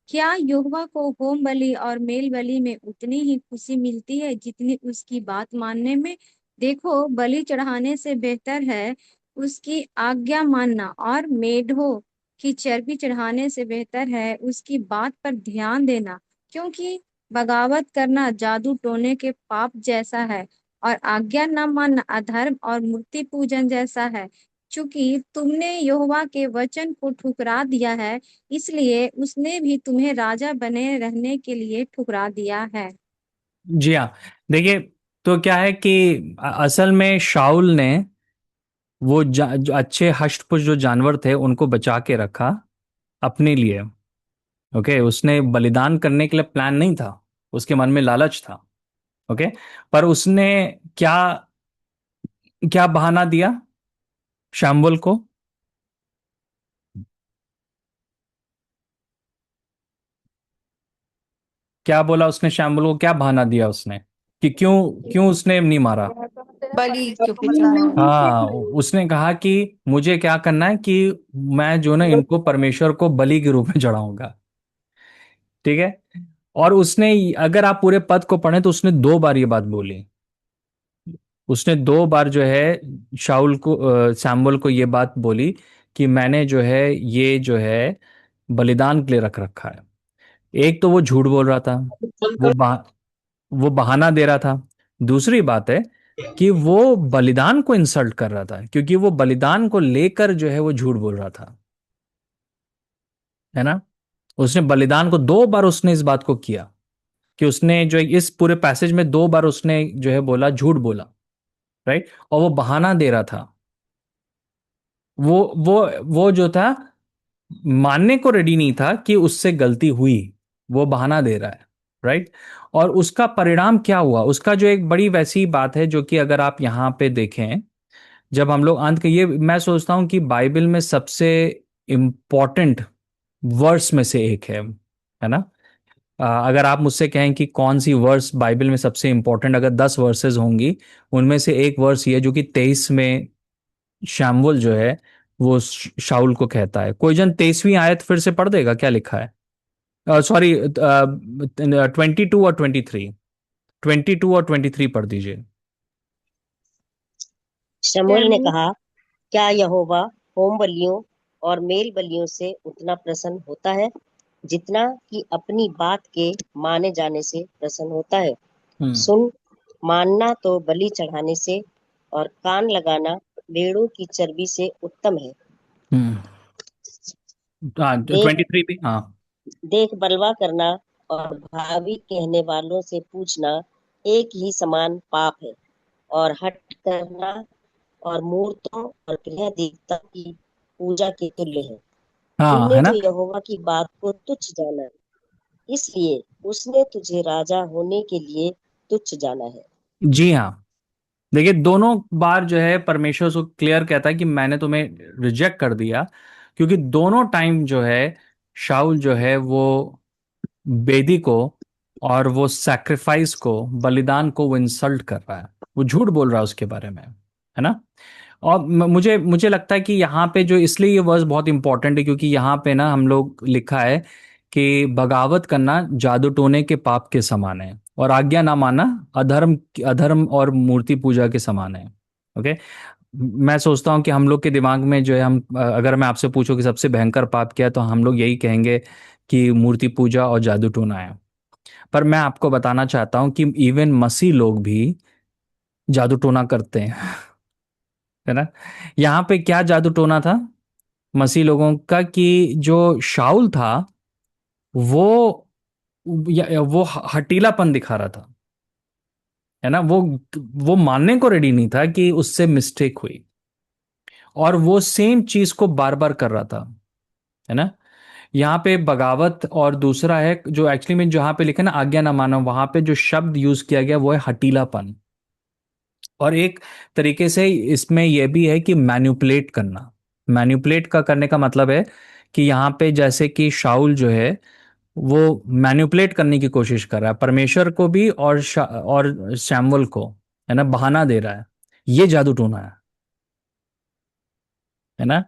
Speaker 11: क्या यहोवा को होम बलि और मेल बलि में उतनी ही खुशी मिलती है जितनी उसकी बात मानने में? देखो, बलि चढ़ाने से बेहतर है उसकी आज्ञा मानना, और मेढ़ों की चर्बी चढ़ाने से बेहतर है उसकी बात पर ध्यान देना, क्योंकि बगावत करना जादू टोने के पाप जैसा है और आज्ञा न मानना अधर्म और मूर्ति पूजन जैसा है। चूंकि तुमने यहोवा के वचन को ठुकरा दिया है, इसलिए उसने भी तुम्हें राजा बने रहने के लिए ठुकरा दिया है।
Speaker 5: जी हाँ, देखिए, तो क्या है कि असल में शाऊल ने वो जो अच्छे हष्ट पुष्ट जो जानवर थे उनको बचा के रखा अपने लिए। ओके, उसने बलिदान करने के लिए प्लान नहीं था, उसके मन में लालच था। ओके, पर उसने क्या क्या बहाना दिया शैमुएल को? क्या बोला उसने शैमुएल को, क्या बहाना दिया उसने कि क्यों क्यों उसने नहीं मारा?
Speaker 7: बलि क्योंकि चढ़ाया।
Speaker 5: हाँ, उसने कहा कि मुझे क्या करना है कि मैं जो ना इनको परमेश्वर को बलि के रूप में चढ़ाऊंगा। ठीक है। और उसने, अगर आप पूरे पद को पढ़ें तो उसने 2 बार ये बात बोली। उसने 2 बार जो है शाऊल को सैमुअल को ये बात बोली कि मैंने जो है ये जो है बलिदान के लिए रख रखा है। एक तो वो झूठ बोल रहा था, वो वो बहाना दे रहा था। दूसरी बात है कि वो बलिदान को इंसल्ट कर रहा था, क्योंकि वो बलिदान को लेकर जो है वो झूठ बोल रहा था, है ना। उसने बलिदान को 2 बार उसने इस बात को किया कि उसने जो इस पूरे पैसेज में 2 बार उसने जो है बोला, झूठ बोला, राइट। और वो बहाना दे रहा था, वो जो था मानने को रेडी नहीं था कि उससे गलती हुई, वो बहाना दे रहा है, राइट। और उसका परिणाम क्या हुआ, उसका जो एक बड़ी वैसी बात है जो कि अगर आप यहाँ पे देखें, जब हम लोग अंत के, ये मैं सोचता हूँ कि बाइबल में सबसे इम्पोर्टेंट वर्स में से एक है ना। अगर आप मुझसे कहें कि कौन सी वर्स बाइबल में सबसे इंपॉर्टेंट, अगर 10 वर्सेस होंगी, उनमें से एक वर्स ये जो कि 23 में शैमुएल जो है वो शाऊल को कहता है। कोई जन 23वीं आयत फिर से पढ़ देगा, क्या लिखा है? सॉरी, 22 और 23, 22 और 23 पढ़ दीजिए।
Speaker 8: शमूएल ने कहा, क्या यहोवा होम बलियों और मेल बलियों से उतना प्रसन्न होता है जितना कि अपनी बात के माने जाने से प्रसन्न होता है?
Speaker 5: हम्म
Speaker 8: सुन, मानना तो बलि चढ़ाने से और कान लगाना भेड़ों की चर्बी से उत्तम है।
Speaker 5: हम्म हाँ,
Speaker 8: देख
Speaker 5: 23 भी, हाँ।
Speaker 8: देख बलवा करना और भावी कहने वालों से पूछना एक ही समान पाप है, और हठ करना और मूर्तों और गृह देवता की पूजा के तुल्य है।
Speaker 5: हाँ,
Speaker 8: तुमने
Speaker 5: है
Speaker 8: तो
Speaker 5: ना।
Speaker 8: यहोवा की बात को तुच्छ जाना, इसलिए उसने तुझे राजा होने के लिए तुच्छ जाना है।
Speaker 5: जी हाँ, देखिए दोनों बार जो है परमेश्वर उसको क्लियर कहता है कि मैंने तुम्हें रिजेक्ट कर दिया, क्योंकि दोनों टाइम जो है शाऊल जो है वो वेदी को और वो सैक्रिफाइस को, बलिदान को वो इंसल्ट कर रहा है, वो झूठ बोल रहा है उसके बारे में, है ना। और मुझे मुझे लगता है कि यहाँ पे जो, इसलिए ये वर्स बहुत इंपॉर्टेंट है क्योंकि यहाँ पे ना हम लोग लिखा है कि बगावत करना जादू टोने के पाप के समान है और आज्ञा ना मानना अधर्म अधर्म और मूर्ति पूजा के समान है। ओके। मैं सोचता हूँ कि हम लोग के दिमाग में जो है, हम अगर मैं आपसे पूछूं कि सबसे भयंकर पाप क्या है, तो हम लोग यही कहेंगे कि मूर्ति पूजा और जादू टोना है। पर मैं आपको बताना चाहता हूँ कि इवन मसीह लोग भी जादू टोना करते हैं, है ना। यहाँ पे क्या जादू टोना था मसीह लोगों का, कि जो शाऊल था वो वो हटीलापन दिखा रहा था, है ना। वो मानने को रेडी नहीं था कि उससे मिस्टेक हुई, और वो सेम चीज को बार बार कर रहा था, है ना। यहाँ पे बगावत और दूसरा है जो एक्चुअली में जहाँ पे लिखा है ना आज्ञा ना मानो, वहां पे जो शब्द यूज किया गया वो है हटीलापन। और एक तरीके से इसमें यह भी है कि मैन्युपुलेट करना। मैन्युपुलेट का करने का मतलब है कि यहाँ पे जैसे कि शाऊल जो है वो मैन्युपुलेट करने की कोशिश कर रहा है परमेश्वर को भी और शैमुअल को, है ना, बहाना दे रहा है। ये जादू टोना है ना।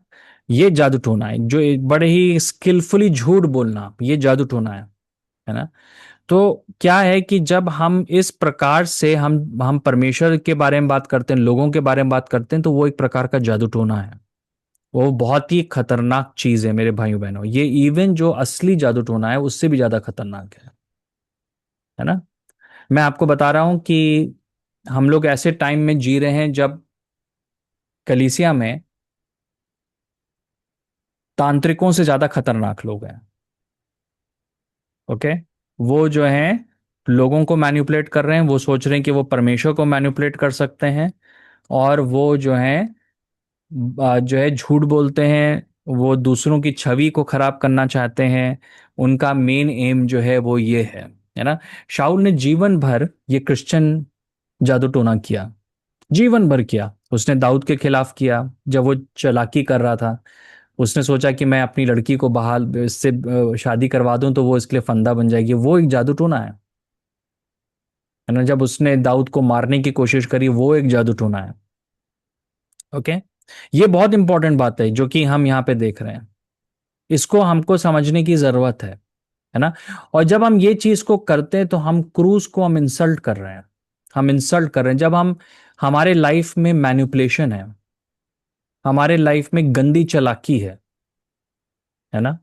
Speaker 5: ये जादू टोना है जो बड़े ही स्किलफुली झूठ बोलना, ये जादू टोना है ना। तो क्या है कि जब हम इस प्रकार से हम परमेश्वर के बारे में बात करते हैं, लोगों के बारे में बात करते हैं, तो वो एक प्रकार का जादू टोना है। वो बहुत ही खतरनाक चीज है मेरे भाइयों बहनों। ये इवन जो असली जादू टोना है उससे भी ज्यादा खतरनाक है ना। मैं आपको बता रहा हूं कि हम लोग ऐसे टाइम में जी रहे हैं जब कलीसिया में तांत्रिकों से ज्यादा खतरनाक लोग हैं। ओके। वो जो हैं लोगों को मैनिपुलेट कर रहे हैं, वो सोच रहे हैं कि वो परमेश्वर को मैनिपुलेट कर सकते हैं, और वो जो है झूठ बोलते हैं, वो दूसरों की छवि को खराब करना चाहते हैं। उनका मेन एम जो है वो ये है ना। शाऊल ने जीवन भर ये क्रिश्चियन जादू टोना किया, जीवन भर किया। उसने दाऊद के खिलाफ किया जब वो चालाकी कर रहा था। उसने सोचा कि मैं अपनी लड़की को बहाल इससे शादी करवा दूं तो वो इसके लिए फंदा बन जाएगी, वो एक जादू टोना है ना। जब उसने दाऊद को मारने की कोशिश करी, वो एक जादू टोना है। ओके। ये बहुत इंपॉर्टेंट बात है जो कि हम यहाँ पे देख रहे हैं, इसको हमको समझने की जरूरत है ना। और जब हम ये चीज को करते हैं तो हम क्रूस को हम इंसल्ट कर रहे हैं, हम इंसल्ट कर रहे हैं। जब हम हमारे लाइफ में मैनिपुलेशन है, हमारे लाइफ में गंदी चालाकी है ना।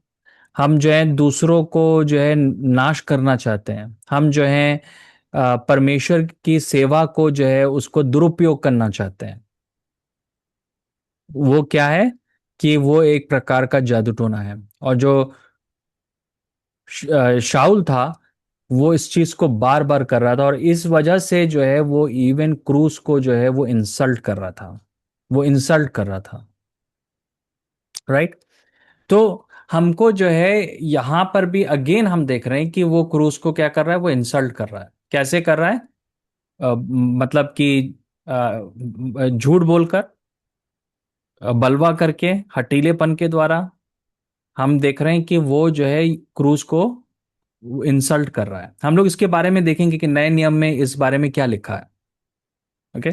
Speaker 5: हम जो है दूसरों को जो है नाश करना चाहते हैं, हम जो है परमेश्वर की सेवा को जो है उसको दुरुपयोग करना चाहते हैं। वो क्या है कि वो एक प्रकार का जादू टोना है। और जो शाऊल था वो इस चीज को बार बार कर रहा था, और इस वजह से जो है वो इवन क्रूस को जो है वो इंसल्ट कर रहा था, वो इंसल्ट कर रहा था। राइट। तो हमको जो है यहां पर भी अगेन हम देख रहे हैं कि वो क्रूस को क्या कर रहा है, वो इंसल्ट कर रहा है। कैसे कर रहा है? मतलब कि झूठ बोलकर, बलवा करके, हटीलेपन के द्वारा हम देख रहे हैं कि वो जो है क्रूस को इंसल्ट कर रहा है। हम लोग इसके बारे में देखेंगे कि नए नियम में इस बारे में क्या लिखा है। ओके।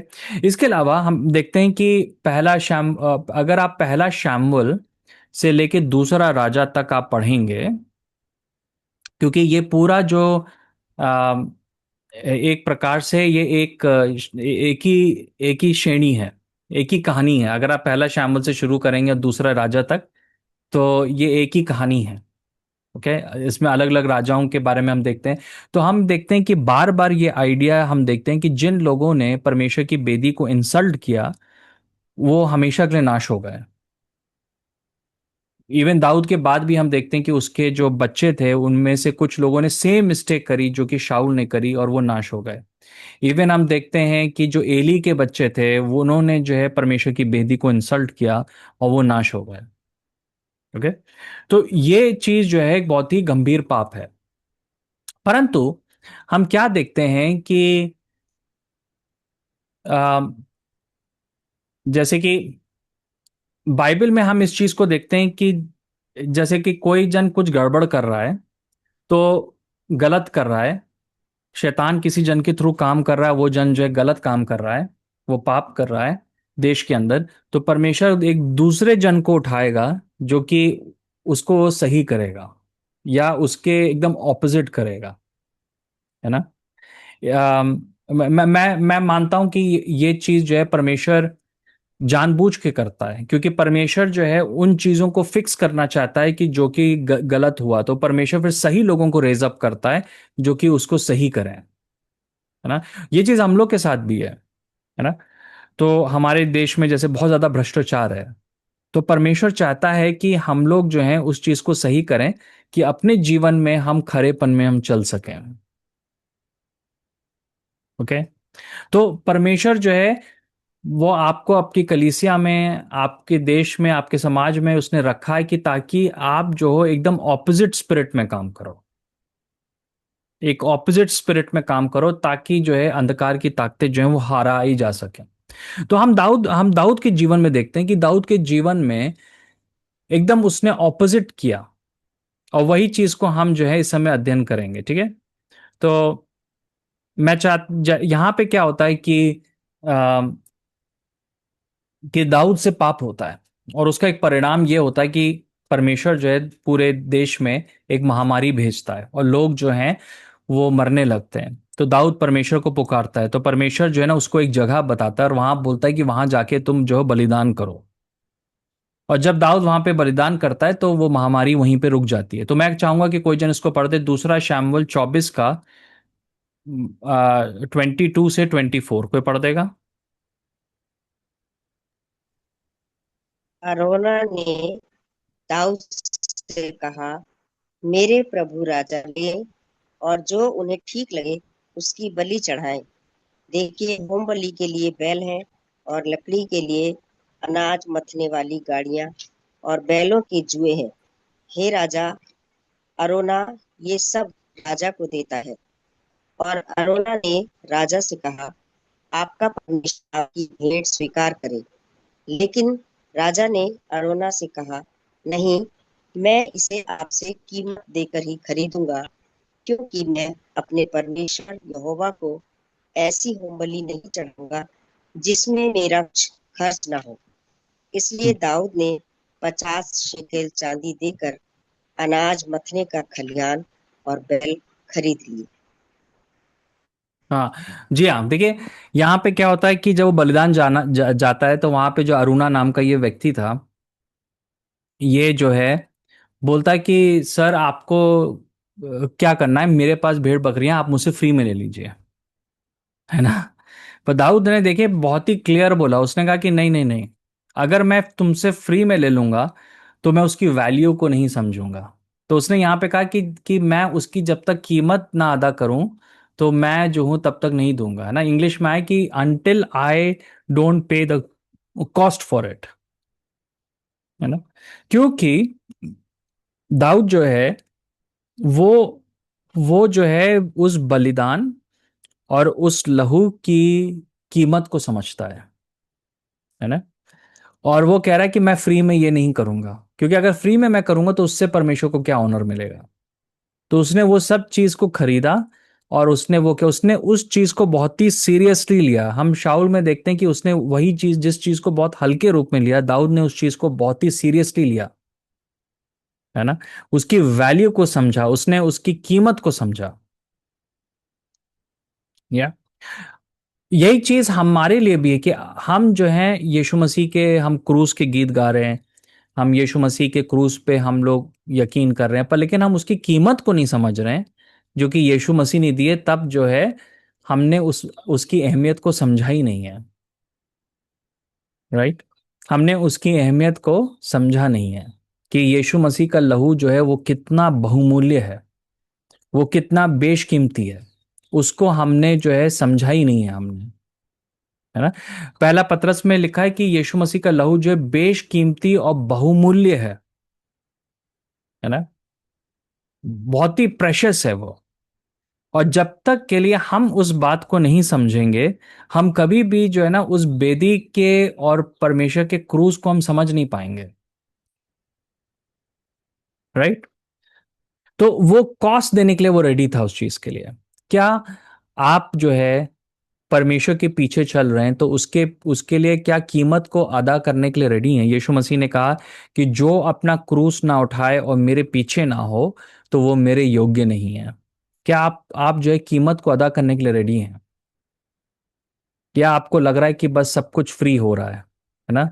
Speaker 5: इसके अलावा हम देखते हैं कि अगर आप पहला शैमुएल से लेके दूसरा राजा तक आप पढ़ेंगे, क्योंकि ये पूरा जो अ, एक प्रकार से ये एक ही श्रेणी है, एक ही कहानी है। अगर आप पहला शैमुएल से शुरू करेंगे और दूसरा राजा तक, तो ये एक ही कहानी है। ओके। इसमें अलग अलग राजाओं के बारे में हम देखते हैं। तो हम देखते हैं कि बार बार ये आइडिया हम देखते हैं कि जिन लोगों ने परमेश्वर की बेदी को इंसल्ट किया वो हमेशा के लिए नाश हो गए। इवन दाऊद के बाद भी हम देखते हैं कि उसके जो बच्चे थे उनमें से कुछ लोगों ने सेम मिस्टेक करी जो कि शाऊल ने करी, और वो नाश हो गए। इवन हम देखते हैं कि जो एली के बच्चे थे वो उन्होंने जो है परमेश्वर की बेदी को इंसल्ट किया और वो नाश हो गए। ओके, तो ये चीज जो है एक बहुत ही गंभीर पाप है। परंतु हम क्या देखते हैं कि अ, जैसे कि बाइबल में हम इस चीज को देखते हैं कि जैसे कि कोई जन कुछ गड़बड़ कर रहा है, तो गलत कर रहा है, शैतान किसी जन के थ्रू काम कर रहा है, वो जन जो है गलत काम कर रहा है, वो पाप कर रहा है देश के अंदर, तो परमेश्वर एक दूसरे जन को उठाएगा जो कि उसको सही करेगा या उसके एकदम ऑपोजिट करेगा, है ना। मैं मानता हूं कि ये चीज जो है परमेश्वर जानबूझ के करता है, क्योंकि परमेश्वर जो है उन चीजों को फिक्स करना चाहता है कि जो कि गलत हुआ, तो परमेश्वर फिर सही लोगों को रेज अप करता है जो कि उसको सही करें, है ना। ये चीज हम लोग के साथ भी है ना। तो हमारे देश में जैसे बहुत ज्यादा भ्रष्टाचार है, तो परमेश्वर चाहता है कि हम लोग जो हैं उस चीज को सही करें कि अपने जीवन में हम खरेपन में हम चल सकें। ओके, तो परमेश्वर जो है वो आपको आपकी कलीसिया में, आपके देश में, आपके समाज में उसने रखा है कि ताकि आप जो हो एकदम ऑपोजिट स्पिरिट में काम करो, एक ऑपोजिट स्पिरिट में काम करो, ताकि जो है अंधकार की ताकतें जो है वो हराई जा सके। तो हम दाऊद के जीवन में देखते हैं कि दाऊद के जीवन में एकदम उसने ऑपोजिट किया, और वही चीज को हम जो है इस समय अध्ययन करेंगे, ठीक है। तो यहाँ पे क्या होता है कि दाऊद से पाप होता है, और उसका एक परिणाम ये होता है कि परमेश्वर जो है पूरे देश में एक महामारी भेजता है और लोग जो हैं वो मरने लगते हैं। तो दाऊद परमेश्वर को पुकारता है, तो परमेश्वर जो है ना उसको एक जगह बताता है और वहां बोलता है कि वहां जाके तुम जो है बलिदान करो। और जब दाऊद वहां पे बलिदान करता है तो वो महामारी वहीं पे रुक जाती है। तो मैं चाहूंगा कि कोई जन इसको पढ़ दे, दूसरा शैमुएल 24 का 22 से 24, कोई पढ़ देगा।
Speaker 8: अरोना ने दाऊद से कहा, मेरे प्रभु राजा ले और जो उन्हें ठीक लगे उसकी बलि चढ़ाएं। देखिए, होम बलि के लिए बैल हैं और लकड़ी के लिए अनाज मथने वाली गाड़ियां और बैलों के जुए हैं। हे राजा, अरोना ये सब राजा को देता है। और अरोना ने राजा से कहा, आपका परमेश्वर आपकी भेंट स्वीकार करे। लेकिन राजा ने अरोना से कहा, नहीं, मैं इसे आपसे कीमत देकर ही खरीदूंगा, क्योंकि मैं अपने परमेश्वर यहोवा को ऐसी होमबलि नहीं चढ़ाऊंगा जिसमें मेरा कुछ खर्च ना हो। इसलिए दाऊद ने 50 शेकेल चांदी देकर अनाज मथने का खलिहान और बैल खरीद लिए।
Speaker 5: हाँ जी, हाँ, देखिए यहाँ पे क्या होता है कि जब वो बलिदान जाता है, तो वहां पे जो अरुणा नाम का ये व्यक्ति था, ये जो है बोलता है कि सर आपको क्या करना है, मेरे पास भेड़ बकरियां आप मुझसे फ्री में ले लीजिए, है ना। पर दाऊद ने देखिए बहुत ही क्लियर बोला, उसने कहा कि नहीं नहीं नहीं, अगर मैं तुमसे फ्री में ले लूंगा तो मैं उसकी वैल्यू को नहीं समझूंगा। तो उसने यहाँ पे कहा कि मैं उसकी जब तक कीमत ना अदा करूं तो मैं जो हूं तब तक नहीं दूंगा, है ना। इंग्लिश में है कि until I don't pay the cost for it, है ना। क्योंकि दाऊद जो है वो वो जो है उस बलिदान और उस लहू की कीमत को समझता है ना। और वो कह रहा है कि मैं फ्री में ये नहीं करूंगा, क्योंकि अगर फ्री में मैं करूंगा तो उससे परमेश्वर को क्या ऑनर मिलेगा। तो उसने वो सब चीज को खरीदा, और उसने उस चीज को बहुत ही सीरियसली लिया। हम शाऊल में देखते हैं कि उसने वही चीज, जिस चीज को बहुत हल्के रूप में लिया, दाऊद ने उस चीज को बहुत ही सीरियसली लिया, है ना। उसकी वैल्यू को समझा, उसने उसकी कीमत को समझा। या यही चीज हमारे लिए भी है कि हम जो हैं यीशु मसीह के, हम क्रूस के गीत गा रहे हैं, हम यीशु मसीह के क्रूस पे हम लोग यकीन कर रहे हैं, पर लेकिन हम उसकी कीमत को नहीं समझ रहे हैं जो कि यीशु मसीह ने दिए। तब जो है हमने उसकी अहमियत को समझा ही नहीं है, राइट। हमने उसकी अहमियत को समझा नहीं है। कि यीशु मसीह का लहू जो है वो कितना बहुमूल्य है, वो कितना बेशकीमती है, उसको हमने जो है समझा ही नहीं है हमने, है ना। पहला पत्रस में लिखा है कि यीशु मसीह का लहू जो है बेशकीमती और बहुमूल्य है ना, बहुत ही प्रेशियस है वो। और जब तक के लिए हम उस बात को नहीं समझेंगे, हम कभी भी जो है ना उस बेदी के और परमेश्वर के क्रूज को हम समझ नहीं पाएंगे, राइट। तो वो कॉस्ट देने के लिए वो रेडी था उस चीज के लिए। क्या आप जो है परमेश्वर के पीछे चल रहे हैं तो उसके उसके लिए क्या कीमत को अदा करने के लिए रेडी हैं? यीशु मसीह ने कहा कि जो अपना क्रूस ना उठाए और मेरे पीछे ना हो तो वो मेरे योग्य नहीं है। क्या आप जो है कीमत को अदा करने के लिए रेडी हैं? या आपको लग रहा है कि बस सब कुछ फ्री हो रहा है ना?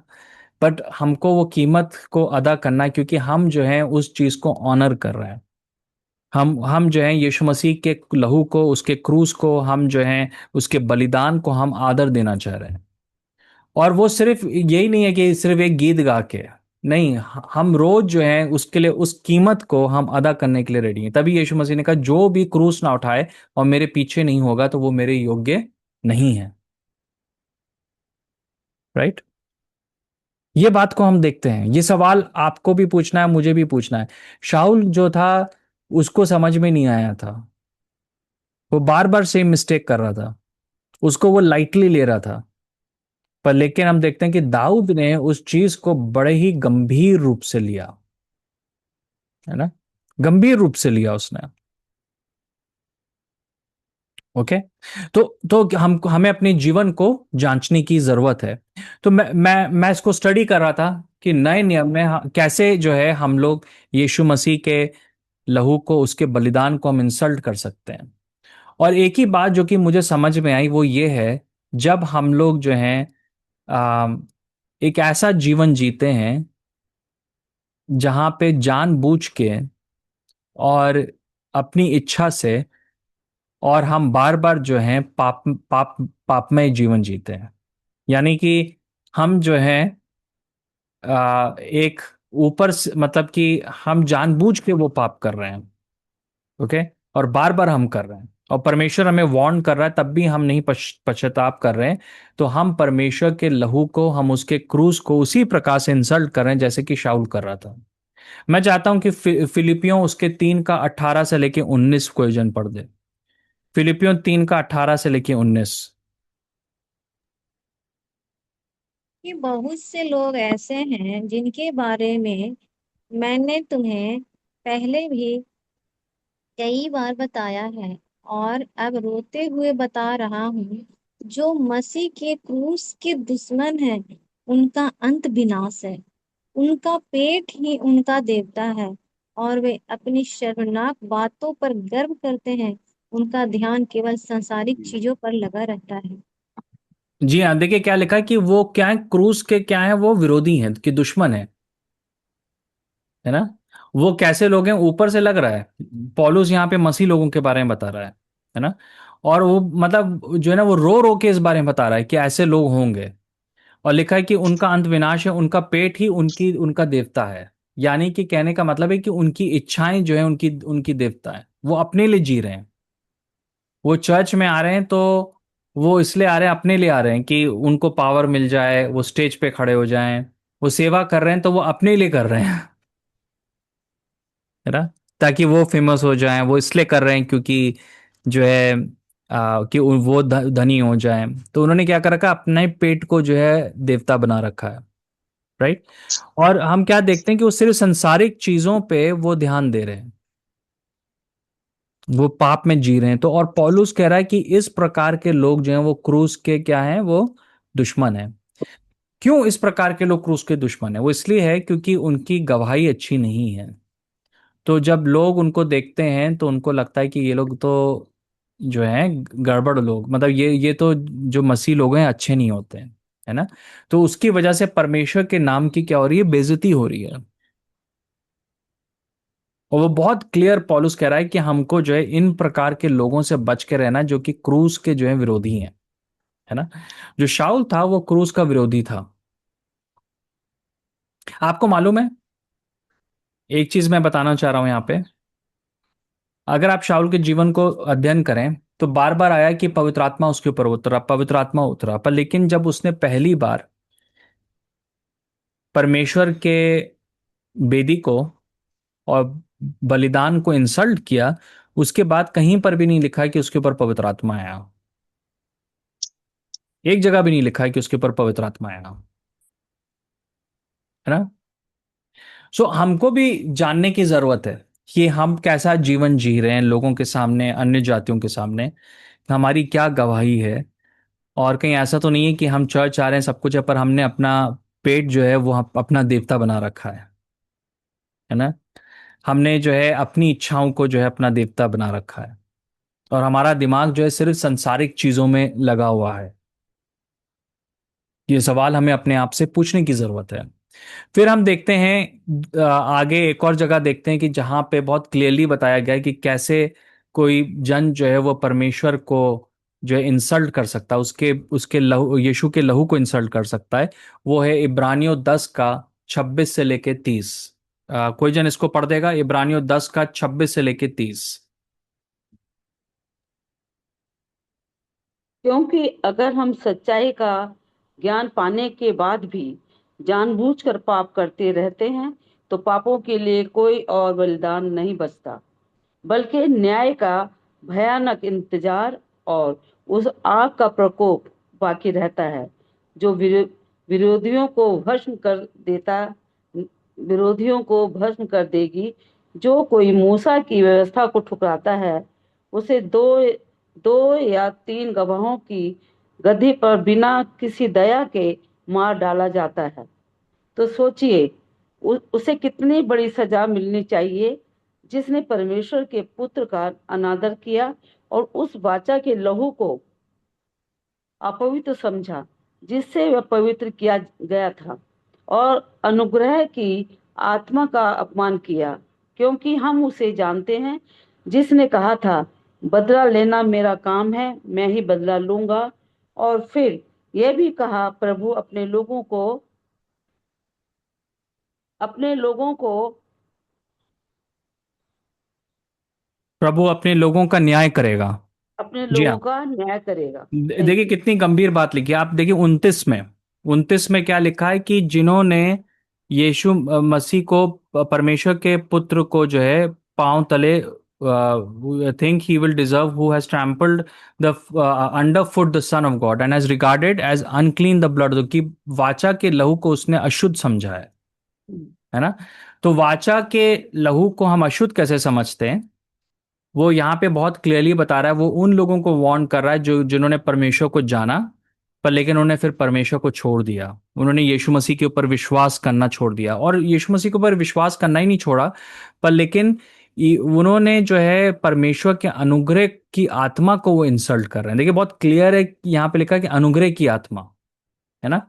Speaker 5: बट हमको वो कीमत को अदा करना है, क्योंकि हम जो है उस चीज को ऑनर कर रहे हैं। हम जो है यीशु मसीह के लहू को, उसके क्रूस को, हम जो है उसके बलिदान को हम आदर देना चाह रहे हैं। और वो सिर्फ यही नहीं है कि सिर्फ एक गीत गा के, नहीं, हम रोज जो है उसके लिए उस कीमत को हम अदा करने के लिए रेडी हैं। तभी यीशु मसीह ने कहा जो भी क्रूस ना उठाए और मेरे पीछे नहीं होगा तो वो मेरे योग्य नहीं है, राइट। ये बात को हम देखते हैं। ये सवाल आपको भी पूछना है, मुझे भी पूछना है। शाऊल जो था उसको समझ में नहीं आया था, वो बार बार सेम मिस्टेक कर रहा था, उसको वो लाइटली ले रहा था। पर लेकिन हम देखते हैं कि दाऊद ने उस चीज को बड़े ही गंभीर रूप से लिया, है ना, गंभीर रूप से लिया उसने। ओके। तो हमें अपने जीवन को जांचने की जरूरत है। तो मैं इसको स्टडी कर रहा था कि नए नियम में कैसे जो है हम लोग यीशु मसीह के लहू को, उसके बलिदान को हम इंसल्ट कर सकते हैं। और एक ही बात जो कि मुझे समझ में आई वो ये है, जब हम लोग जो हैं एक ऐसा जीवन जीते हैं जहां पे जानबूझ के और अपनी इच्छा से, और हम बार बार जो हैं पापमय जीवन जीते हैं, यानी कि हम जो है एक ऊपर से, मतलब कि हम जानबूझ के वो पाप कर रहे हैं, ओके, और बार बार हम कर रहे हैं, और परमेश्वर हमें वार्न कर रहा है तब भी हम नहीं पश्चाताप कर रहे हैं। तो हम परमेश्वर के लहू को, हम उसके क्रूस को उसी प्रकार से इंसल्ट कर रहे हैं जैसे कि शाऊल कर रहा था। मैं चाहता हूं कि फिलिपियों उसके 3 का 18 से लेके 19 क्वेश्चन पढ़ दे। फिलिपियों 3 का 18 से लेके 19।
Speaker 11: कि बहुत से लोग ऐसे हैं जिनके बारे में मैंने तुम्हें पहले भी कई बार बताया है और अब रोते हुए बता रहा हूँ, जो मसीह के क्रूस के दुश्मन हैं उनका अंत विनाश है। उनका पेट ही उनका देवता है और वे अपनी शर्मनाक बातों पर गर्व करते हैं। उनका ध्यान केवल सांसारिक चीजों पर लगा रहता है।
Speaker 5: जी हाँ, देखिए क्या लिखा है कि वो क्या है, क्रूस के क्या है, वो विरोधी हैं, कि दुश्मन है ना। वो कैसे लोग हैं ऊपर से लग रहा है, पौलुस यहाँ पे मसीह लोगों के बारे में बता रहा है ना। और वो मतलब जो है ना वो रो रो के इस बारे में बता रहा है कि ऐसे लोग होंगे। और लिखा है कि उनका अंत विनाश है, उनका पेट ही उनकी उनका देवता है। यानी कि कहने का मतलब है कि उनकी इच्छाएं जो है उनकी उनकी देवता है, वो अपने लिए जी रहे हैं। वो चर्च में आ रहे हैं तो वो इसलिए आ रहे हैं, अपने लिए आ रहे हैं कि उनको पावर मिल जाए, वो स्टेज पे खड़े हो जाएं। वो सेवा कर रहे हैं तो वो अपने लिए कर रहे हैं, है ना, ताकि वो फेमस हो जाएं। वो इसलिए कर रहे हैं क्योंकि जो है कि वो धनी हो जाएं। तो उन्होंने क्या कर रखा, अपने पेट को जो है देवता बना रखा है, राइट। और हम क्या देखते हैं कि वो सिर्फ संसारिक चीजों पे वो ध्यान दे रहे हैं, वो पाप में जी रहे हैं। तो और पौलुस कह रहा है कि इस प्रकार के लोग जो हैं वो क्रूस के क्या हैं, वो दुश्मन हैं। क्यों इस प्रकार के लोग क्रूस के दुश्मन हैं? वो इसलिए है क्योंकि उनकी गवाही अच्छी नहीं है। तो जब लोग उनको देखते हैं तो उनको लगता है कि ये लोग तो जो है गड़बड़ लोग, मतलब ये तो जो मसीह लोग हैं अच्छे नहीं होते हैं, है ना। तो उसकी वजह से परमेश्वर के नाम की क्या हो रही है, बेइज्जती हो रही है। और वो बहुत क्लियर पॉलुस कह रहा है कि हमको जो है इन प्रकार के लोगों से बच के रहना, जो कि क्रूस के जो है विरोधी हैं, है ना। जो शाऊल था वो क्रूस का विरोधी था। आपको मालूम है एक चीज मैं बताना चाह रहा हूं यहाँ पे, अगर आप शाऊल के जीवन को अध्ययन करें तो बार बार आया कि पवित्र आत्मा उसके ऊपर उतरा, पवित्र आत्मा उतरा, पर लेकिन जब उसने पहली बार परमेश्वर के बेदी को और बलिदान को इंसल्ट किया, उसके बाद कहीं पर भी नहीं लिखा है कि उसके ऊपर पवित्र आत्मा आया। एक जगह भी नहीं लिखा है कि उसके ऊपर पवित्र आत्मा आया, है ना। सो हमको भी जानने की जरूरत है कि हम कैसा जीवन जी रहे हैं लोगों के सामने, अन्य जातियों के सामने, हमारी क्या गवाही है। और कहीं ऐसा तो नहीं है कि हम चर्च आ रहे हैं, सब कुछ है, पर हमने अपना पेट जो है वो अपना देवता बना रखा है ना। हमने जो है अपनी इच्छाओं को जो है अपना देवता बना रखा है, और हमारा दिमाग जो है सिर्फ सांसारिक चीजों में लगा हुआ है। ये सवाल हमें अपने आप से पूछने की जरूरत है। फिर हम देखते हैं आगे एक और जगह देखते हैं कि जहां पे बहुत क्लियरली बताया गया है कि कैसे कोई जन जो है वो परमेश्वर को जो है इंसल्ट कर सकता है, उसके उसके लहू, यीशु के लहू को इंसल्ट कर सकता है। वो है इब्रानियों 10 का 26 से लेके 30। कोई जन इसको पढ़ देगा, इब्रानियों 10 का 26 से लेके 30।
Speaker 6: क्योंकि अगर हम सच्चाई का ज्ञान पाने के बाद भी जानबूझकर पाप करते रहते हैं तो पापों के लिए कोई और बलिदान नहीं बचता, बल्कि न्याय का भयानक इंतजार और उस आग का प्रकोप बाकी रहता है जो विरोधियों को भस्म कर देता विरोधियों को भस्म कर देगी। जो कोई मूसा की व्यवस्था को ठुकराता है उसे दो या तीन गवाहों की गद्दी पर बिना किसी दया के मार डाला जाता है। तो सोचिए उसे कितनी बड़ी सजा मिलनी चाहिए जिसने परमेश्वर के पुत्र का अनादर किया और उस वाचा के लहू को अपवित्र समझा जिससे वह पवित्र किया गया था, और अनुग्रह की आत्मा का अपमान किया, क्योंकि हम उसे जानते हैं जिसने कहा था बदला लेना मेरा काम है, मैं ही बदला लूंगा। और फिर यह भी कहा प्रभु अपने लोगों को
Speaker 5: प्रभु अपने लोगों का न्याय करेगा।
Speaker 6: अपने
Speaker 5: जी
Speaker 6: लोगों
Speaker 5: हाँ,
Speaker 6: का न्याय करेगा।
Speaker 5: देखिए
Speaker 6: थैंक यू।
Speaker 5: कितनी गंभीर बात लिखी है। आप देखिए 29 में क्या लिखा है कि जिन्होंने यीशु मसीह को, परमेश्वर के पुत्र को जो है पांव तले, think he will deserve who has trampled the under foot the son of God and has regarded as unclean the blood, की वाचा के लहू को उसने अशुद्ध समझा है ना। तो वाचा के लहू को हम अशुद्ध कैसे समझते हैं, वो यहाँ पे बहुत क्लियरली बता रहा है। वो उन लोगों को वार्न कर रहा है जो जिन्होंने परमेश्वर को जाना, पर लेकिन उन्होंने फिर परमेश्वर को छोड़ दिया, उन्होंने यीशु मसीह के ऊपर विश्वास करना छोड़ दिया। और यीशु मसीह के ऊपर विश्वास करना ही नहीं छोड़ा, पर लेकिन उन्होंने जो है परमेश्वर के अनुग्रह की आत्मा को वो इंसल्ट कर रहे हैं। देखिए बहुत क्लियर है, यहाँ पे लिखा है कि अनुग्रह की आत्मा, है ना।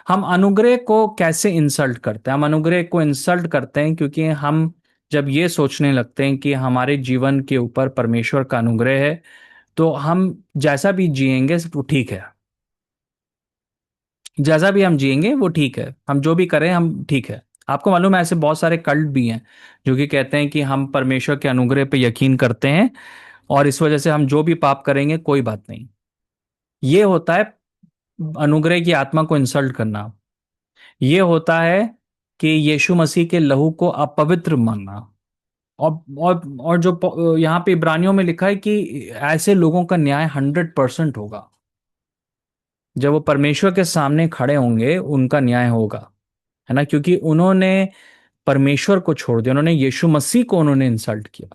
Speaker 5: हम अनुग्रह को कैसे इंसल्ट करते हैं? हम अनुग्रह को इंसल्ट करते हैं क्योंकि हम जब ये सोचने लगते हैं कि हमारे जीवन के ऊपर परमेश्वर का अनुग्रह है, तो हम जैसा भी जिएंगे वो ठीक है, जैसा भी हम जिएंगे वो ठीक है, हम जो भी करें हम ठीक है। आपको मालूम है ऐसे बहुत सारे कल्ट भी हैं जो कि कहते हैं कि हम परमेश्वर के अनुग्रह पे यकीन करते हैं और इस वजह से हम जो भी पाप करेंगे कोई बात नहीं। ये होता है अनुग्रह की आत्मा को इंसल्ट करना। ये होता है कि यीशु मसीह के लहू को अपवित्र मानना। और जो यहाँ पे इब्रानियों में लिखा है कि ऐसे लोगों का न्याय 100% होगा। जब वो परमेश्वर के सामने खड़े होंगे उनका न्याय होगा, है ना, क्योंकि उन्होंने परमेश्वर को छोड़ दिया, उन्होंने यीशु मसीह को उन्होंने इंसल्ट किया,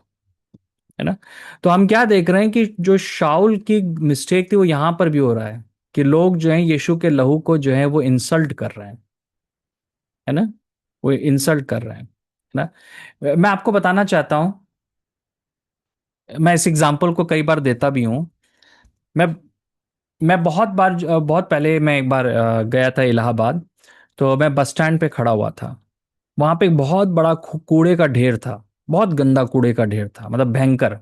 Speaker 5: है ना। तो हम क्या देख रहे हैं कि जो शाऊल की मिस्टेक थी वो यहां पर भी हो रहा है कि लोग जो है यीशु के लहू को जो है वो इंसल्ट कर रहे हैं, है ना, वो इंसल्ट कर रहे हैं, है ना। मैं आपको बताना चाहता हूं, मैं इस एग्जाम्पल को कई बार देता भी हूं। मैं मैं बहुत पहले मैं एक बार गया था इलाहाबाद। तो मैं बस स्टैंड पे खड़ा हुआ था, वहां पे एक बहुत बड़ा कूड़े का ढेर था, बहुत गंदा कूड़े का ढेर था, मतलब भयंकर।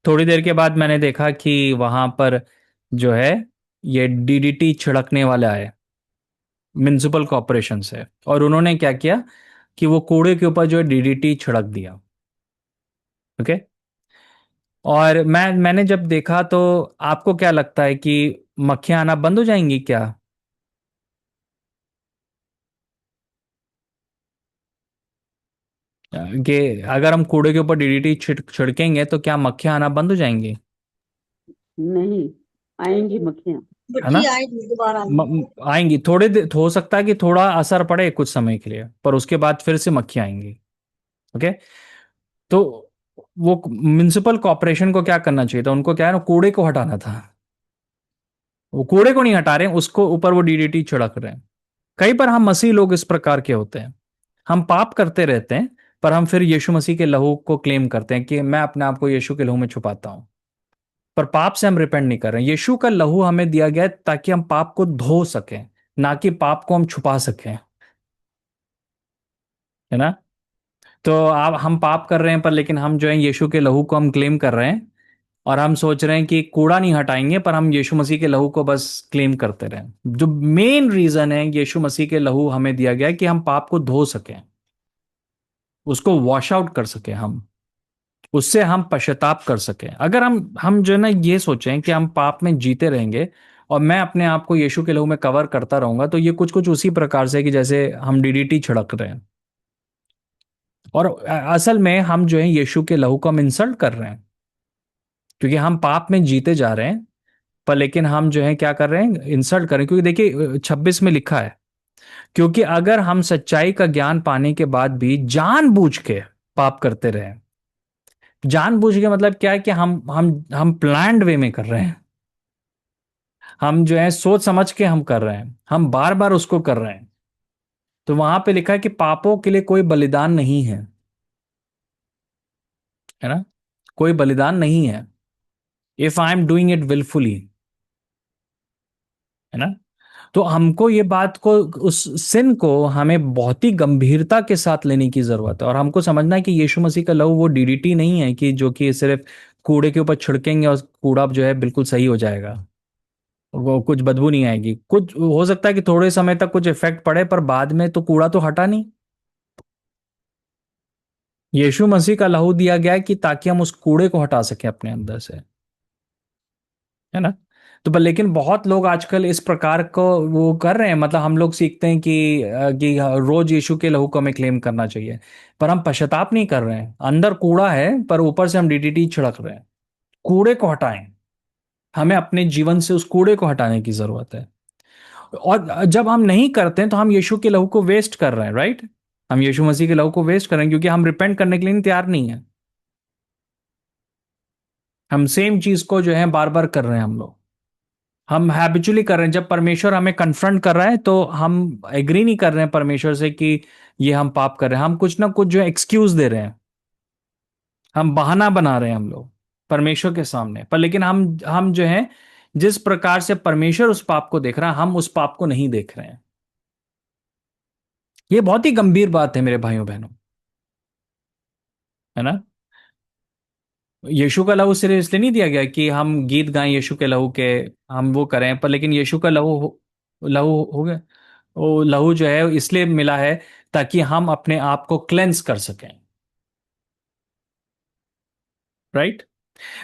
Speaker 5: थोड़ी देर के बाद मैंने देखा कि वहां पर जो है ये डीडीटी छिड़कने वाले आए, म्युनिसिपल कॉरपोरेशन से, और उन्होंने क्या किया, कि वो कूड़े के ऊपर जो है डीडीटी छिड़क दिया। ओके। और मैंने जब देखा तो आपको क्या लगता है कि मक्खियां आना बंद हो जाएंगी क्या? कि अगर हम कूड़े के ऊपर डीडीटी छिड़केंगे तो क्या मक्खियां आना बंद हो जाएंगी?
Speaker 6: नहीं, आएंगी मक्खियाँ।
Speaker 5: है ना? आएंगी थोड़े देर, हो सकता है कि थोड़ा असर पड़े कुछ समय के लिए, पर उसके बाद फिर से मक्खियां आएंगी। ओके। तो वो म्युनिसिपल कॉर्पोरेशन को क्या करना चाहिए था? उनको क्या है ना, कूड़े को हटाना था। वो कूड़े को नहीं हटा रहे हैं, उसको ऊपर वो डीडीटी छिड़क रहे हैं। कई बार हम मसीह लोग इस प्रकार के होते हैं, हम पाप करते रहते हैं, पर हम फिर यीशु मसीह के लहू को क्लेम करते हैं कि मैं अपने आप को यीशु के लहू में छुपाता हूं, पर पाप से हम रिपेंट नहीं कर रहे हैं। यीशु का लहू हमें दिया गया है ताकि हम पाप को धो सकें, ना कि पाप को हम छुपा सकें। है ना? तो आप, हम पाप कर रहे हैं पर लेकिन हम जो है यीशु के लहू को हम क्लेम कर रहे हैं, और हम सोच रहे हैं कि कूड़ा नहीं हटाएंगे, पर हम यीशु मसीह के लहू को बस क्लेम करते रहें। जो मेन रीजन है, यीशु मसीह के लहू हमें दिया गया है कि हम पाप को धो सकें, उसको वॉश आउट कर सकें, हम उससे हम पश्चाताप कर सकें। अगर हम जो है ना ये सोचें कि हम पाप में जीते रहेंगे और मैं अपने आप को यीशु के लहू में कवर करता रहूंगा, तो ये कुछ कुछ उसी प्रकार से कि जैसे हम डीडीटी छिड़क रहे हैं, और असल में हम जो है यीशु के लहू को हम इंसल्ट कर रहे हैं, क्योंकि हम पाप में जीते जा रहे हैं, पर लेकिन हम जो है क्या कर रहे हैं, इंसल्ट कर रहे हैं। क्योंकि देखिए 26 में लिखा है, क्योंकि अगर हम सच्चाई का ज्ञान पाने के बाद भी जानबूझ के पाप करते रहे, जानबूझ के मतलब क्या है कि हम प्लान्ड वे में कर रहे हैं, हम जो है सोच समझ के हम कर रहे हैं, हम बार बार उसको कर रहे हैं, तो वहां पे लिखा है कि पापों के लिए कोई बलिदान नहीं है। है ना? कोई बलिदान नहीं है, if I am doing it wilfully. है ना? तो हमको ये बात को, उस सिन को हमें बहुत ही गंभीरता के साथ लेने की जरूरत है, और हमको समझना है कि यीशु मसीह का लहू वो डीडीटी नहीं है कि जो कि सिर्फ कूड़े के ऊपर छिड़केंगे और कूड़ा जो है बिल्कुल सही हो जाएगा, वो कुछ बदबू नहीं आएगी। कुछ हो सकता है कि थोड़े समय तक कुछ इफेक्ट पड़े, पर बाद में तो कूड़ा तो हटा नहीं। यीशु मसीह का लहू दिया गया है कि ताकि हम उस कूड़े को हटा सकें अपने अंदर से। है ना? तो पर लेकिन बहुत लोग आजकल इस प्रकार को वो कर रहे हैं, मतलब हम लोग सीखते हैं कि रोज यीशु के लहू को हमें क्लेम करना चाहिए, पर हम पश्चाताप नहीं कर रहे हैं। अंदर कूड़ा है, पर ऊपर से हम डीडीटी छिड़क रहे हैं। कूड़े को हटाएं, हमें अपने जीवन से उस कूड़े को हटाने की जरूरत है। और जब हम नहीं करते हैं तो हम यीशु के लहू को वेस्ट कर रहे हैं, राइट? हम यीशु मसीह के लहू को वेस्ट कर रहे हैं, क्योंकि हम रिपेंट करने के लिए तैयार नहीं है। हम सेम चीज को जो है बार बार कर रहे हैं, हम हैबिचुअली कर रहे हैं। जब परमेश्वर हमें कन्फ्रंट कर रहा है तो हम एग्री नहीं कर रहे हैं परमेश्वर से कि ये हम पाप कर रहे हैं, हम कुछ ना कुछ जो है एक्सक्यूज दे रहे हैं, हम बहाना बना रहे हैं हम लोग परमेश्वर के सामने। पर लेकिन हम जो है, जिस प्रकार से परमेश्वर उस पाप को देख रहा है, हम उस पाप को नहीं देख रहे हैं। ये बहुत ही गंभीर बात है मेरे भाइयों बहनों। है ना? यीशु का लहू सिर्फ इसलिए नहीं दिया गया कि हम गीत गाएं यीशु के लहू के, हम वो करें, पर लेकिन यीशु का लहू हो गया, वो लहू जो है इसलिए मिला है ताकि हम अपने आप को क्लेंस कर सकें। राइट?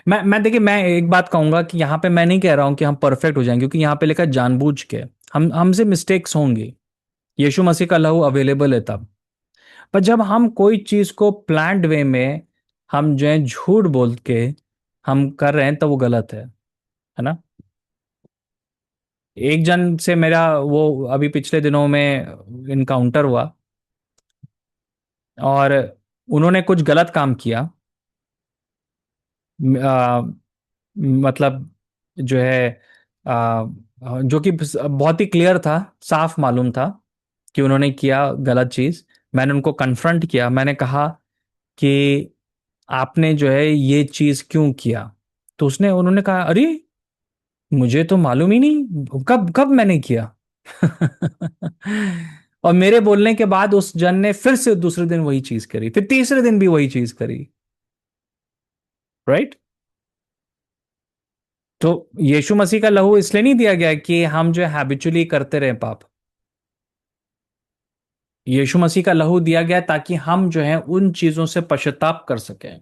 Speaker 5: मैं देखिए, मैं एक बात कहूंगा कि यहाँ पे मैं नहीं कह रहा हूं कि हम परफेक्ट हो जाएंगे, क्योंकि यहाँ पे लिखा है जानबूझ के। हम हमसे मिस्टेक्स होंगी, यीशु मसीह का लहू अवेलेबल है तब। पर जब हम कोई चीज को प्लान्ड वे में, हम जो है झूठ बोल के हम कर रहे हैं, तो वो गलत है ना? एक जन से मेरा वो अभी पिछले दिनों में इनकाउंटर हुआ, और उन्होंने कुछ गलत काम किया। आ, मतलब जो है, आ, जो कि बहुत ही क्लियर था, साफ मालूम था कि उन्होंने किया गलत चीज। मैंने उनको कन्फ्रंट किया, मैंने कहा कि आपने जो है ये चीज क्यों किया? तो उन्होंने कहा, अरे मुझे तो मालूम ही नहीं, कब कब मैंने किया? और मेरे बोलने के बाद उस जन ने फिर से दूसरे दिन वही चीज करी, फिर तीसरे दिन भी वही चीज करी। राइट? तो यीशु मसीह का लहू इसलिए नहीं दिया गया कि हम जो है हैबिचुअली करते रहे पाप। यीशु मसीह का लहू दिया गया ताकि हम जो है उन चीजों से पश्चाताप कर सकें।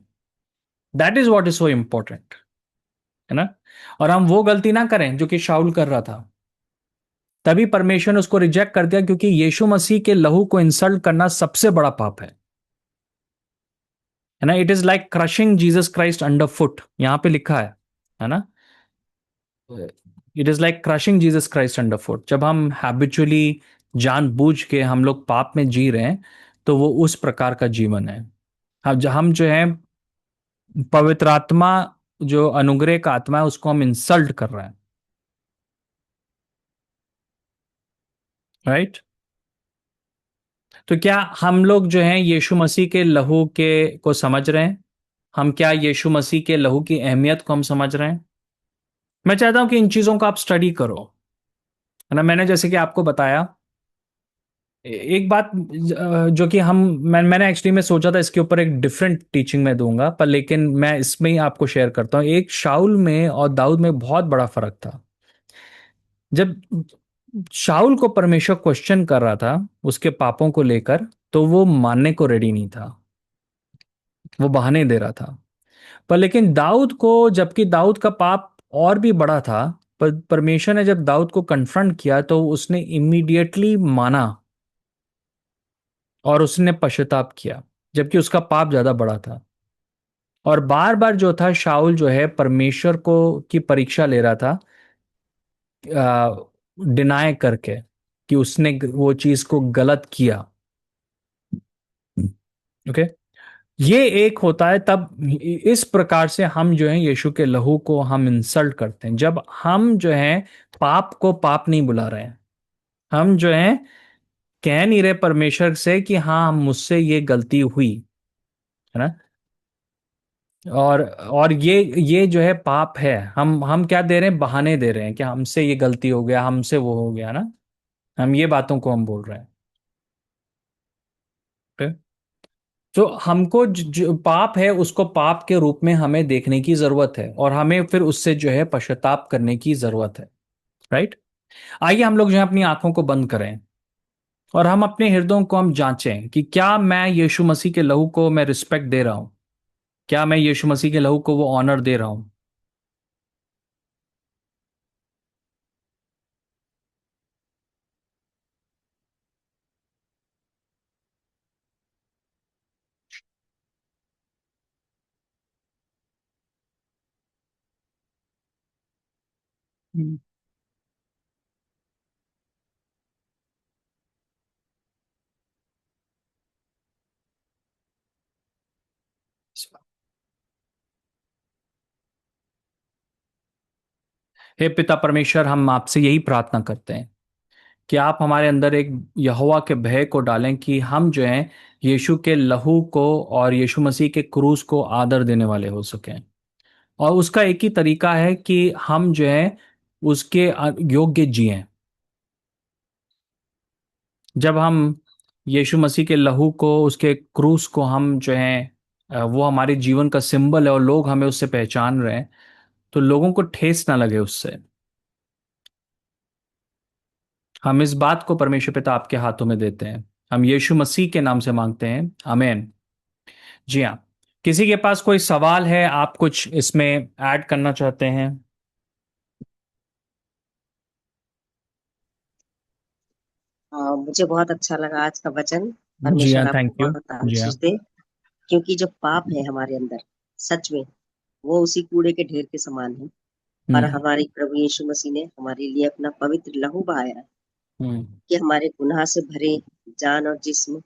Speaker 5: That is what is so important, है ना। और हम वो गलती ना करें जो कि शाऊल कर रहा था। तभी परमेश्वर ने उसको रिजेक्ट कर दिया, क्योंकि यीशु मसीह के लहू को इंसल्ट करना सबसे बड़ा पाप है ना। It is like crushing Jesus Christ under foot, यहां पे लिखा है ना। It is like crushing Jesus Christ under foot. जब हम हैबिचुअली जानबूझ के हम लोग पाप में जी रहे हैं, तो वो उस प्रकार का जीवन है। हम जो है पवित्र आत्मा, जो अनुग्रह का आत्मा है, उसको हम इंसल्ट कर रहे हैं, राइट। तो क्या हम लोग जो हैं यीशु मसीह के लहू के को समझ रहे हैं? हम क्या यीशु मसीह के लहू की अहमियत को हम समझ रहे हैं? मैं चाहता हूं कि इन चीजों को आप स्टडी करो, है ना। मैंने जैसे कि आपको बताया एक बात, जो कि मैंने एक्चुअली में सोचा था इसके ऊपर एक डिफरेंट टीचिंग में दूंगा, पर लेकिन मैं इसमें ही आपको शेयर करता हूँ। एक शाऊल में और दाऊद में बहुत बड़ा फर्क था। जब शाऊल को परमेश्वर क्वेश्चन कर रहा था उसके पापों को लेकर, तो वो मानने को रेडी नहीं था, वो बहाने दे रहा था। पर लेकिन दाऊद को, जबकि दाऊद का पाप और भी बड़ा था, पर परमेश्वर ने जब दाऊद को कन्फ्रंट किया तो उसने इमीडिएटली माना और उसने पश्चाताप किया, जबकि उसका पाप ज्यादा बड़ा था। और बार बार जो था शाऊल जो है परमेश्वर को की परीक्षा ले रहा था, डिनाय करके कि उसने वो चीज को गलत किया। ओके, ये एक होता है। तब इस प्रकार से हम जो है यीशु के लहू को हम इंसल्ट करते हैं, जब हम जो है पाप को पाप नहीं बुला रहे हैं। हम जो है कह नहीं रहे परमेश्वर से कि हाँ मुझसे ये गलती हुई, है ना। और ये जो है पाप है। हम क्या दे रहे हैं? बहाने दे रहे हैं कि हमसे ये गलती हो गया, हमसे वो हो गया ना। हम ये बातों को हम बोल रहे हैं। ठीक? तो हमको जो पाप है उसको पाप के रूप में हमें देखने की जरूरत है, और हमें फिर उससे जो है पश्चाताप करने की जरूरत है, राइट। आइए हम लोग जो है अपनी आंखों को बंद करें और हम अपने हृदयों को हम जांचें कि क्या मैं यीशु मसीह के लहू को मैं रिस्पेक्ट दे रहा हूं? क्या मैं यीशु मसीह के लहू को वो ऑनर दे रहा हूं? हम्म। हे पिता परमेश्वर, हम आपसे यही प्रार्थना करते हैं कि आप हमारे अंदर एक यहोवा के भय को डालें, कि हम जो है यीशु के लहू को और यीशु मसीह के क्रूस को आदर देने वाले हो सकें। और उसका एक ही तरीका है कि हम जो है उसके योग्य जिएं। जब हम यीशु मसीह के लहू को, उसके क्रूस को हम जो है वो हमारे जीवन का सिंबल है और लोग हमें उससे पहचान रहे हैं, तो लोगों को ठेस ना लगे उससे। हम इस बात को परमेश्वर पिता आपके हाथों में देते हैं, हम यीशु मसीह के नाम से मांगते हैं, आमीन। जी हाँ, किसी के पास कोई सवाल है? आप कुछ इसमें ऐड करना चाहते हैं?
Speaker 8: मुझे बहुत अच्छा लगा आज का वचन।
Speaker 5: जी हाँ,
Speaker 8: परमेश्वर आपको
Speaker 5: थैंक यू।
Speaker 8: बहुत
Speaker 5: जी हाँ।
Speaker 8: आशीष दे। क्योंकि जो पाप है हमारे अंदर, सच में वो उसी कूड़े के ढेर के समान है। पर
Speaker 5: हम्म।
Speaker 8: हमारे प्रभु यीशु मसीह ने हमारे लिए अपना पवित्र लहू बहाया है
Speaker 5: हम्म।
Speaker 8: कि हमारे गुनाह से भरे जान और जिस्म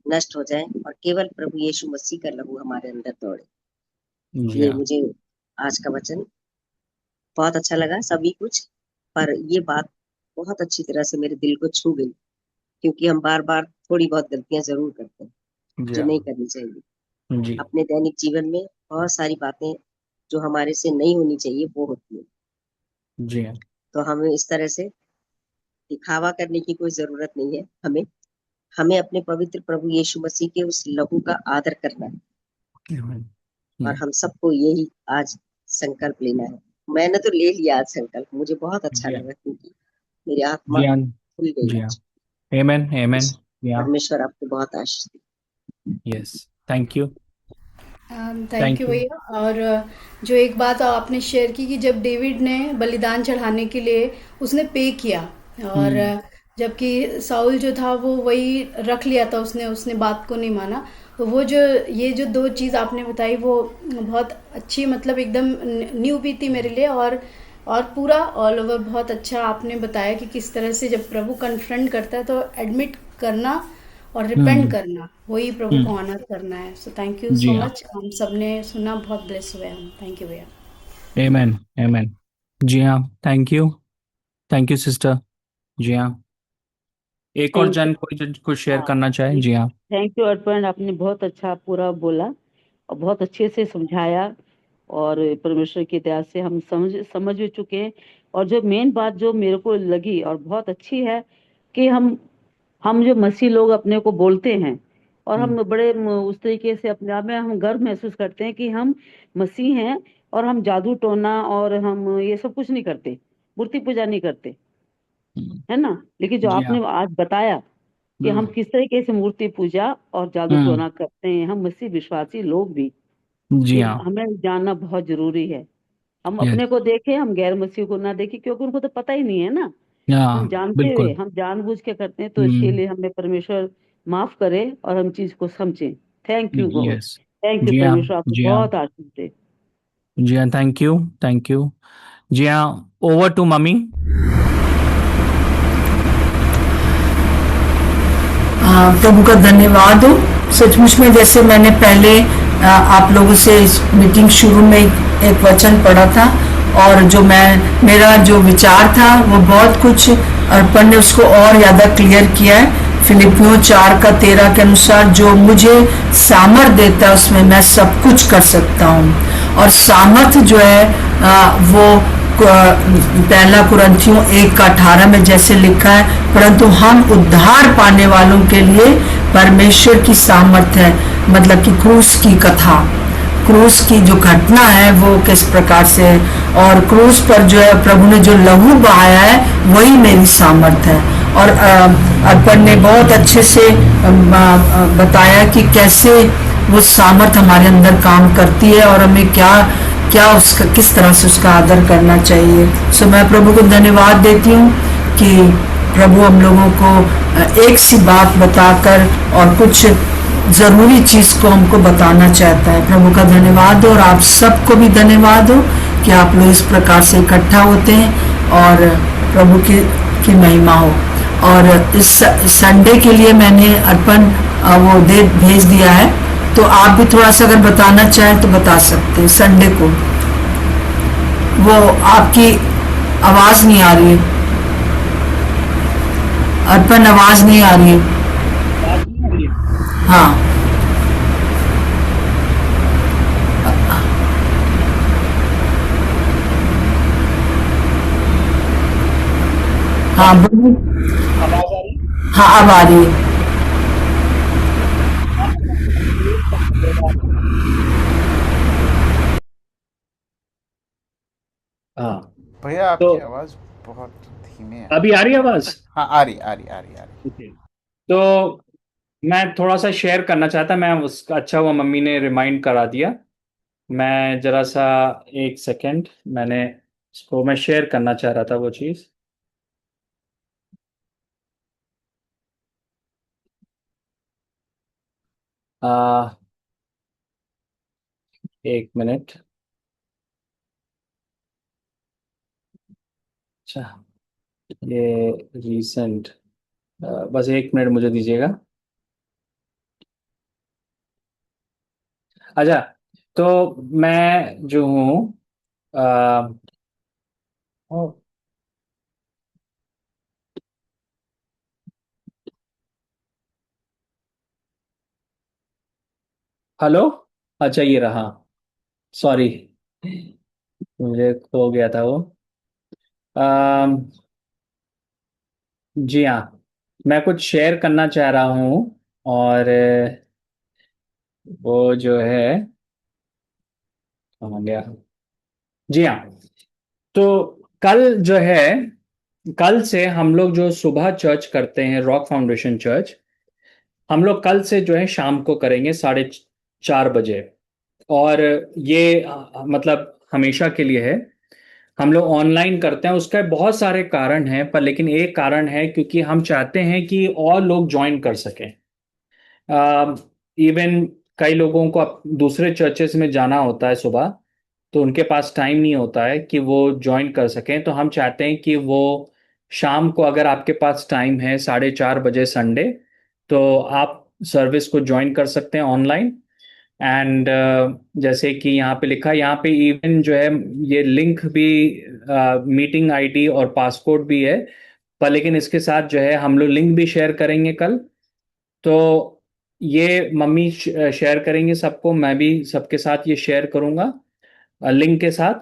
Speaker 8: नष्ट हो जाए और केवल प्रभु यीशु मसीह का लहू हमारे अंदर दौड़े।
Speaker 5: जी
Speaker 8: ये
Speaker 5: हाँ।
Speaker 8: मुझे आज का वचन बहुत अच्छा लगा सभी कुछ। पर ये बात बहुत अच्छी तरह से मेरे दिल को छू गई, क्योंकि हम बार बार थोड़ी बहुत गलतियां जरूर करते हैं
Speaker 5: जी
Speaker 8: जो नहीं
Speaker 5: हाँ।
Speaker 8: करनी चाहिए।
Speaker 5: जी।
Speaker 8: अपने दैनिक जीवन में बहुत सारी बातें जो हमारे से नहीं होनी चाहिए वो होती है।
Speaker 5: जी हाँ।
Speaker 8: तो हमें इस तरह से दिखावा करने की कोई जरूरत नहीं है। हमें हमें अपने पवित्र प्रभु यीशु मसीह के उस लहू का आदर करना है। और हम सबको यही आज संकल्प लेना है। मैंने तो ले लिया आज संकल्प, मुझे बहुत अच्छा
Speaker 5: जी हाँ।
Speaker 8: लगा क्योंकि मेरी आत्मा
Speaker 5: जी हाँ।
Speaker 8: खुल गई
Speaker 5: जी हाँ।
Speaker 8: आज।
Speaker 5: आमेन, आमेन। या
Speaker 8: परमेश्वर आपको बहुत आशीष दे।
Speaker 5: Yes, thank you,
Speaker 2: thank you भैया। और जो एक बात आपने शेयर की कि जब डेविड ने बलिदान चढ़ाने के लिए उसने पे किया, और जबकि साउल जो था वो वही रख लिया था, उसने बात को नहीं माना। तो वो जो ये जो दो चीज़ आपने बताई वो बहुत अच्छी, मतलब एकदम न्यू भी थी मेरे लिए। और पूरा ऑल ओवर बहुत अच्छा आपने बताया कि किस तरह से जब प्रभु कन्फ्रंट करता है तो एडमिट करना और रिपेंट करना, वही प्रभु को ऑनर करना है। सो थैंक यू सो
Speaker 5: जी हाँ,
Speaker 2: मच, हम सबने सुना, बहुत ब्लेस हुए हम। थैंक यू भैया।
Speaker 5: आमेन, आमेन। जी हाँ, थैंक यू सिस्टर। जी हाँ, एक और
Speaker 6: थैंक यू।
Speaker 5: जन कोई जन कुछ शेयर
Speaker 6: हाँ
Speaker 5: करना चाहे?
Speaker 6: जी,
Speaker 5: जी हाँ।
Speaker 6: थैंक यू अर्पण, आपने बहुत अच्छा पूरा बोला और बहुत अच्छे से समझाया, और परमेश्वर की दया से हम समझ भी चुके हैं। और जो मेन बात जो मेरे को लगी और बहुत अच्छी है कि हम जो मसीह लोग अपने को बोलते हैं, और हम बड़े उस तरीके से अपने आप में हम गर्व महसूस करते हैं कि हम मसीह हैं, और हम जादू टोना और हम ये सब कुछ नहीं करते, मूर्ति पूजा नहीं करते, है ना। लेकिन जो
Speaker 5: जी हाँ।
Speaker 6: आपने आज बताया कि हम किस तरीके से मूर्ति पूजा और जादू
Speaker 5: हम्म।
Speaker 6: टोना करते हैं, हम मसीह विश्वासी लोग भी,
Speaker 5: जी
Speaker 6: ये
Speaker 5: हाँ।
Speaker 6: हमें जानना बहुत जरूरी है। हम
Speaker 5: यस।
Speaker 6: अपने को देखें, हम गैर मसीह को ना देखें, क्योंकि उनको तो पता ही नहीं है ना। हम
Speaker 5: हाँ,
Speaker 6: जानते हुए
Speaker 5: बिल्कुल।
Speaker 6: हम जानबूझ के करते हैं, तो इसके
Speaker 5: हम्म।
Speaker 6: लिए हमें परमेश्वर माफ करे और हम चीज को समझें। Thank you God.
Speaker 5: Yes.
Speaker 6: Thank you,
Speaker 5: जी हाँ।
Speaker 6: परमेश्वर आपको
Speaker 5: जी हाँ।
Speaker 6: बहुत आशीष दे।
Speaker 5: जी हाँ, थैंक यू, थैंक यू। जी हाँ, ओवर टू मम्मी।
Speaker 1: प्रभु का धन्यवाद हो। सचमुच में जैसे मैंने पहले आप लोगों से इस मीटिंग शुरू में एक वचन पढ़ा था, और जो मेरा जो विचार था वो बहुत कुछ अर्पण ने उसको और ज़्यादा क्लियर किया है। फिलिपियों 4:13 के अनुसार जो मुझे सामर्थ देता है उसमें मैं सब कुछ कर सकता हूँ। और सामर्थ जो है वो पहला कुरिन्थियों 1:18 में जैसे लिखा है, परंतु हम उद्धार पाने वालों के लिए परमेश्वर की सामर्थ्य है। मतलब कि क्रूस की कथा, क्रूस की जो घटना है वो किस प्रकार से है, और क्रूस पर जो है प्रभु ने जो लहू बहाया है वही मेरी सामर्थ्य है। और अर्पण ने बहुत अच्छे से बताया कि कैसे वो सामर्थ्य हमारे अंदर काम करती है और हमें क्या क्या उसका किस तरह से उसका आदर करना चाहिए। सो मैं प्रभु को धन्यवाद देती हूँ कि प्रभु हम लोगों को एक सी बात बताकर और कुछ ज़रूरी चीज़ को हमको बताना चाहता है। प्रभु का धन्यवाद हो, और आप सबको भी धन्यवाद हो कि आप लोग इस प्रकार से इकट्ठा होते हैं और प्रभु की महिमा हो। और इस संडे के लिए मैंने अर्पण वो डेट भेज दिया है, तो आप भी थोड़ा सा अगर बताना चाहें तो बता सकते हैं। संडे को वो आपकी आवाज़ नहीं आ रही है अर्पण, आवाज़ नहीं आ रही है। हाँ, हाँ बोलिए। हाँ, अब आ रही है।
Speaker 5: हाँ,
Speaker 12: भैया
Speaker 5: तो
Speaker 12: आपकी आवाज बहुत धीमे है।
Speaker 5: अभी आ रही है आवाज?
Speaker 12: हाँ, आ रही आ रही आ रही आ रही।
Speaker 5: Okay. तो मैं थोड़ा सा शेयर करना चाहता, मैं उसका अच्छा हुआ मम्मी ने रिमाइंड करा दिया। मैं जरा सा एक सेकंड, मैंने इसको मैं शेयर करना चाह रहा था वो चीज़। एक मिनट। अच्छा, ये रीसेंट, बस एक मिनट मुझे दीजिएगा। अच्छा, तो मैं जो हूँ ओ, हेलो। अच्छा, ये रहा, सॉरी, मुझे खो गया था वो। अम, जी हाँ, मैं कुछ शेयर करना चाह रहा हूँ, और वो जो है, कहाँ गया? जी हाँ, तो कल जो है, कल से हम लोग जो सुबह चर्च करते हैं, रॉक फाउंडेशन चर्च, हम लोग कल से जो है शाम को करेंगे 4:30 बजे। और ये मतलब हमेशा के लिए है। हम लोग ऑनलाइन करते हैं, उसका बहुत सारे कारण हैं, पर लेकिन एक कारण है क्योंकि हम चाहते हैं कि और लोग ज्वाइन कर सकें। इवन कई लोगों को दूसरे चर्चेस में जाना होता है सुबह, तो उनके पास टाइम नहीं होता है कि वो ज्वाइन कर सकें। तो हम चाहते हैं कि वो शाम को, अगर आपके पास टाइम है 4:30 बजे संडे, तो आप सर्विस को ज्वाइन कर सकते हैं ऑनलाइन। एंड जैसे कि यहाँ पे लिखा है, यहाँ पे इवन जो है ये लिंक भी, मीटिंग आईडी और पासकोड भी है, पर लेकिन इसके साथ जो है हम लोग लिंक भी शेयर करेंगे कल। तो ये मम्मी शेयर करेंगे सबको, मैं भी सबके साथ ये शेयर करूँगा लिंक के साथ।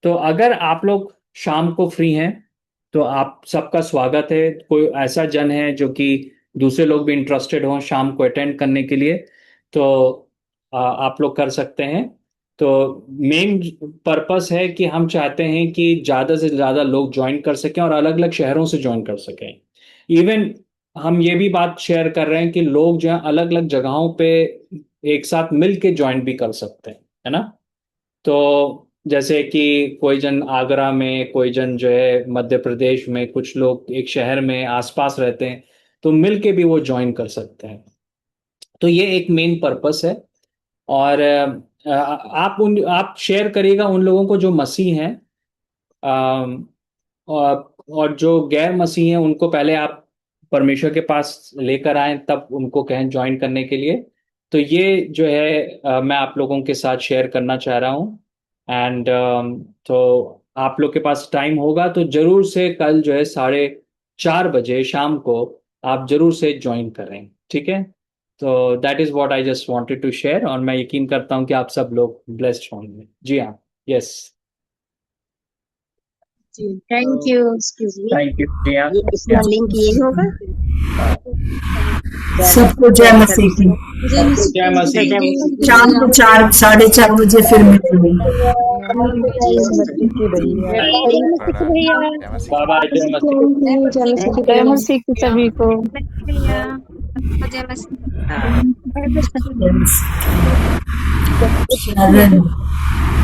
Speaker 5: तो अगर आप लोग शाम को फ्री हैं तो आप सबका स्वागत है। कोई ऐसा जन है जो कि दूसरे लोग भी इंटरेस्टेड हों शाम को अटेंड करने के लिए, तो आप लोग कर सकते हैं। तो मेन पर्पस है कि हम चाहते हैं कि ज़्यादा से ज़्यादा लोग ज्वाइन कर सकें और अलग अलग शहरों से ज्वाइन कर सकें। इवन हम ये भी बात शेयर कर रहे हैं कि लोग जो है अलग अलग जगहों पे एक साथ मिल के ज्वाइन भी कर सकते हैं, है ना। तो जैसे कि कोई जन आगरा में, कोई जन जो है मध्य प्रदेश में, कुछ लोग एक शहर में आसपास रहते हैं, तो मिल के भी वो ज्वाइन कर सकते हैं। तो ये एक मेन पर्पस है। और आप शेयर करिएगा उन लोगों को जो मसीह हैं, और जो गैर मसीह हैं उनको पहले आप परमेश्वर के पास लेकर आएं, तब उनको कहें ज्वाइन करने के लिए। तो ये जो है मैं आप लोगों के साथ शेयर करना चाह रहा हूँ। एंड तो आप लोग के पास टाइम होगा तो जरूर से कल जो है 4:30 बजे शाम को आप जरूर से ज्वाइन करें, ठीक है। तो that is what I just wanted to share, और मैं यकीन करता हूँ कि आप सब लोग ब्लेस्ड होंगे। जी हाँ, यस,
Speaker 9: जी thank you.
Speaker 8: Excuse me,
Speaker 5: thank you. जी हाँ,
Speaker 8: ये इसका लिंक यही होगा।
Speaker 1: सबको जय मसीह की।
Speaker 5: जय मसीह।
Speaker 1: शाम को 4:30 फिर मिलेंगे।
Speaker 5: बाबा जय मसीह।
Speaker 9: जय मसीह की सभी को।
Speaker 1: शरण।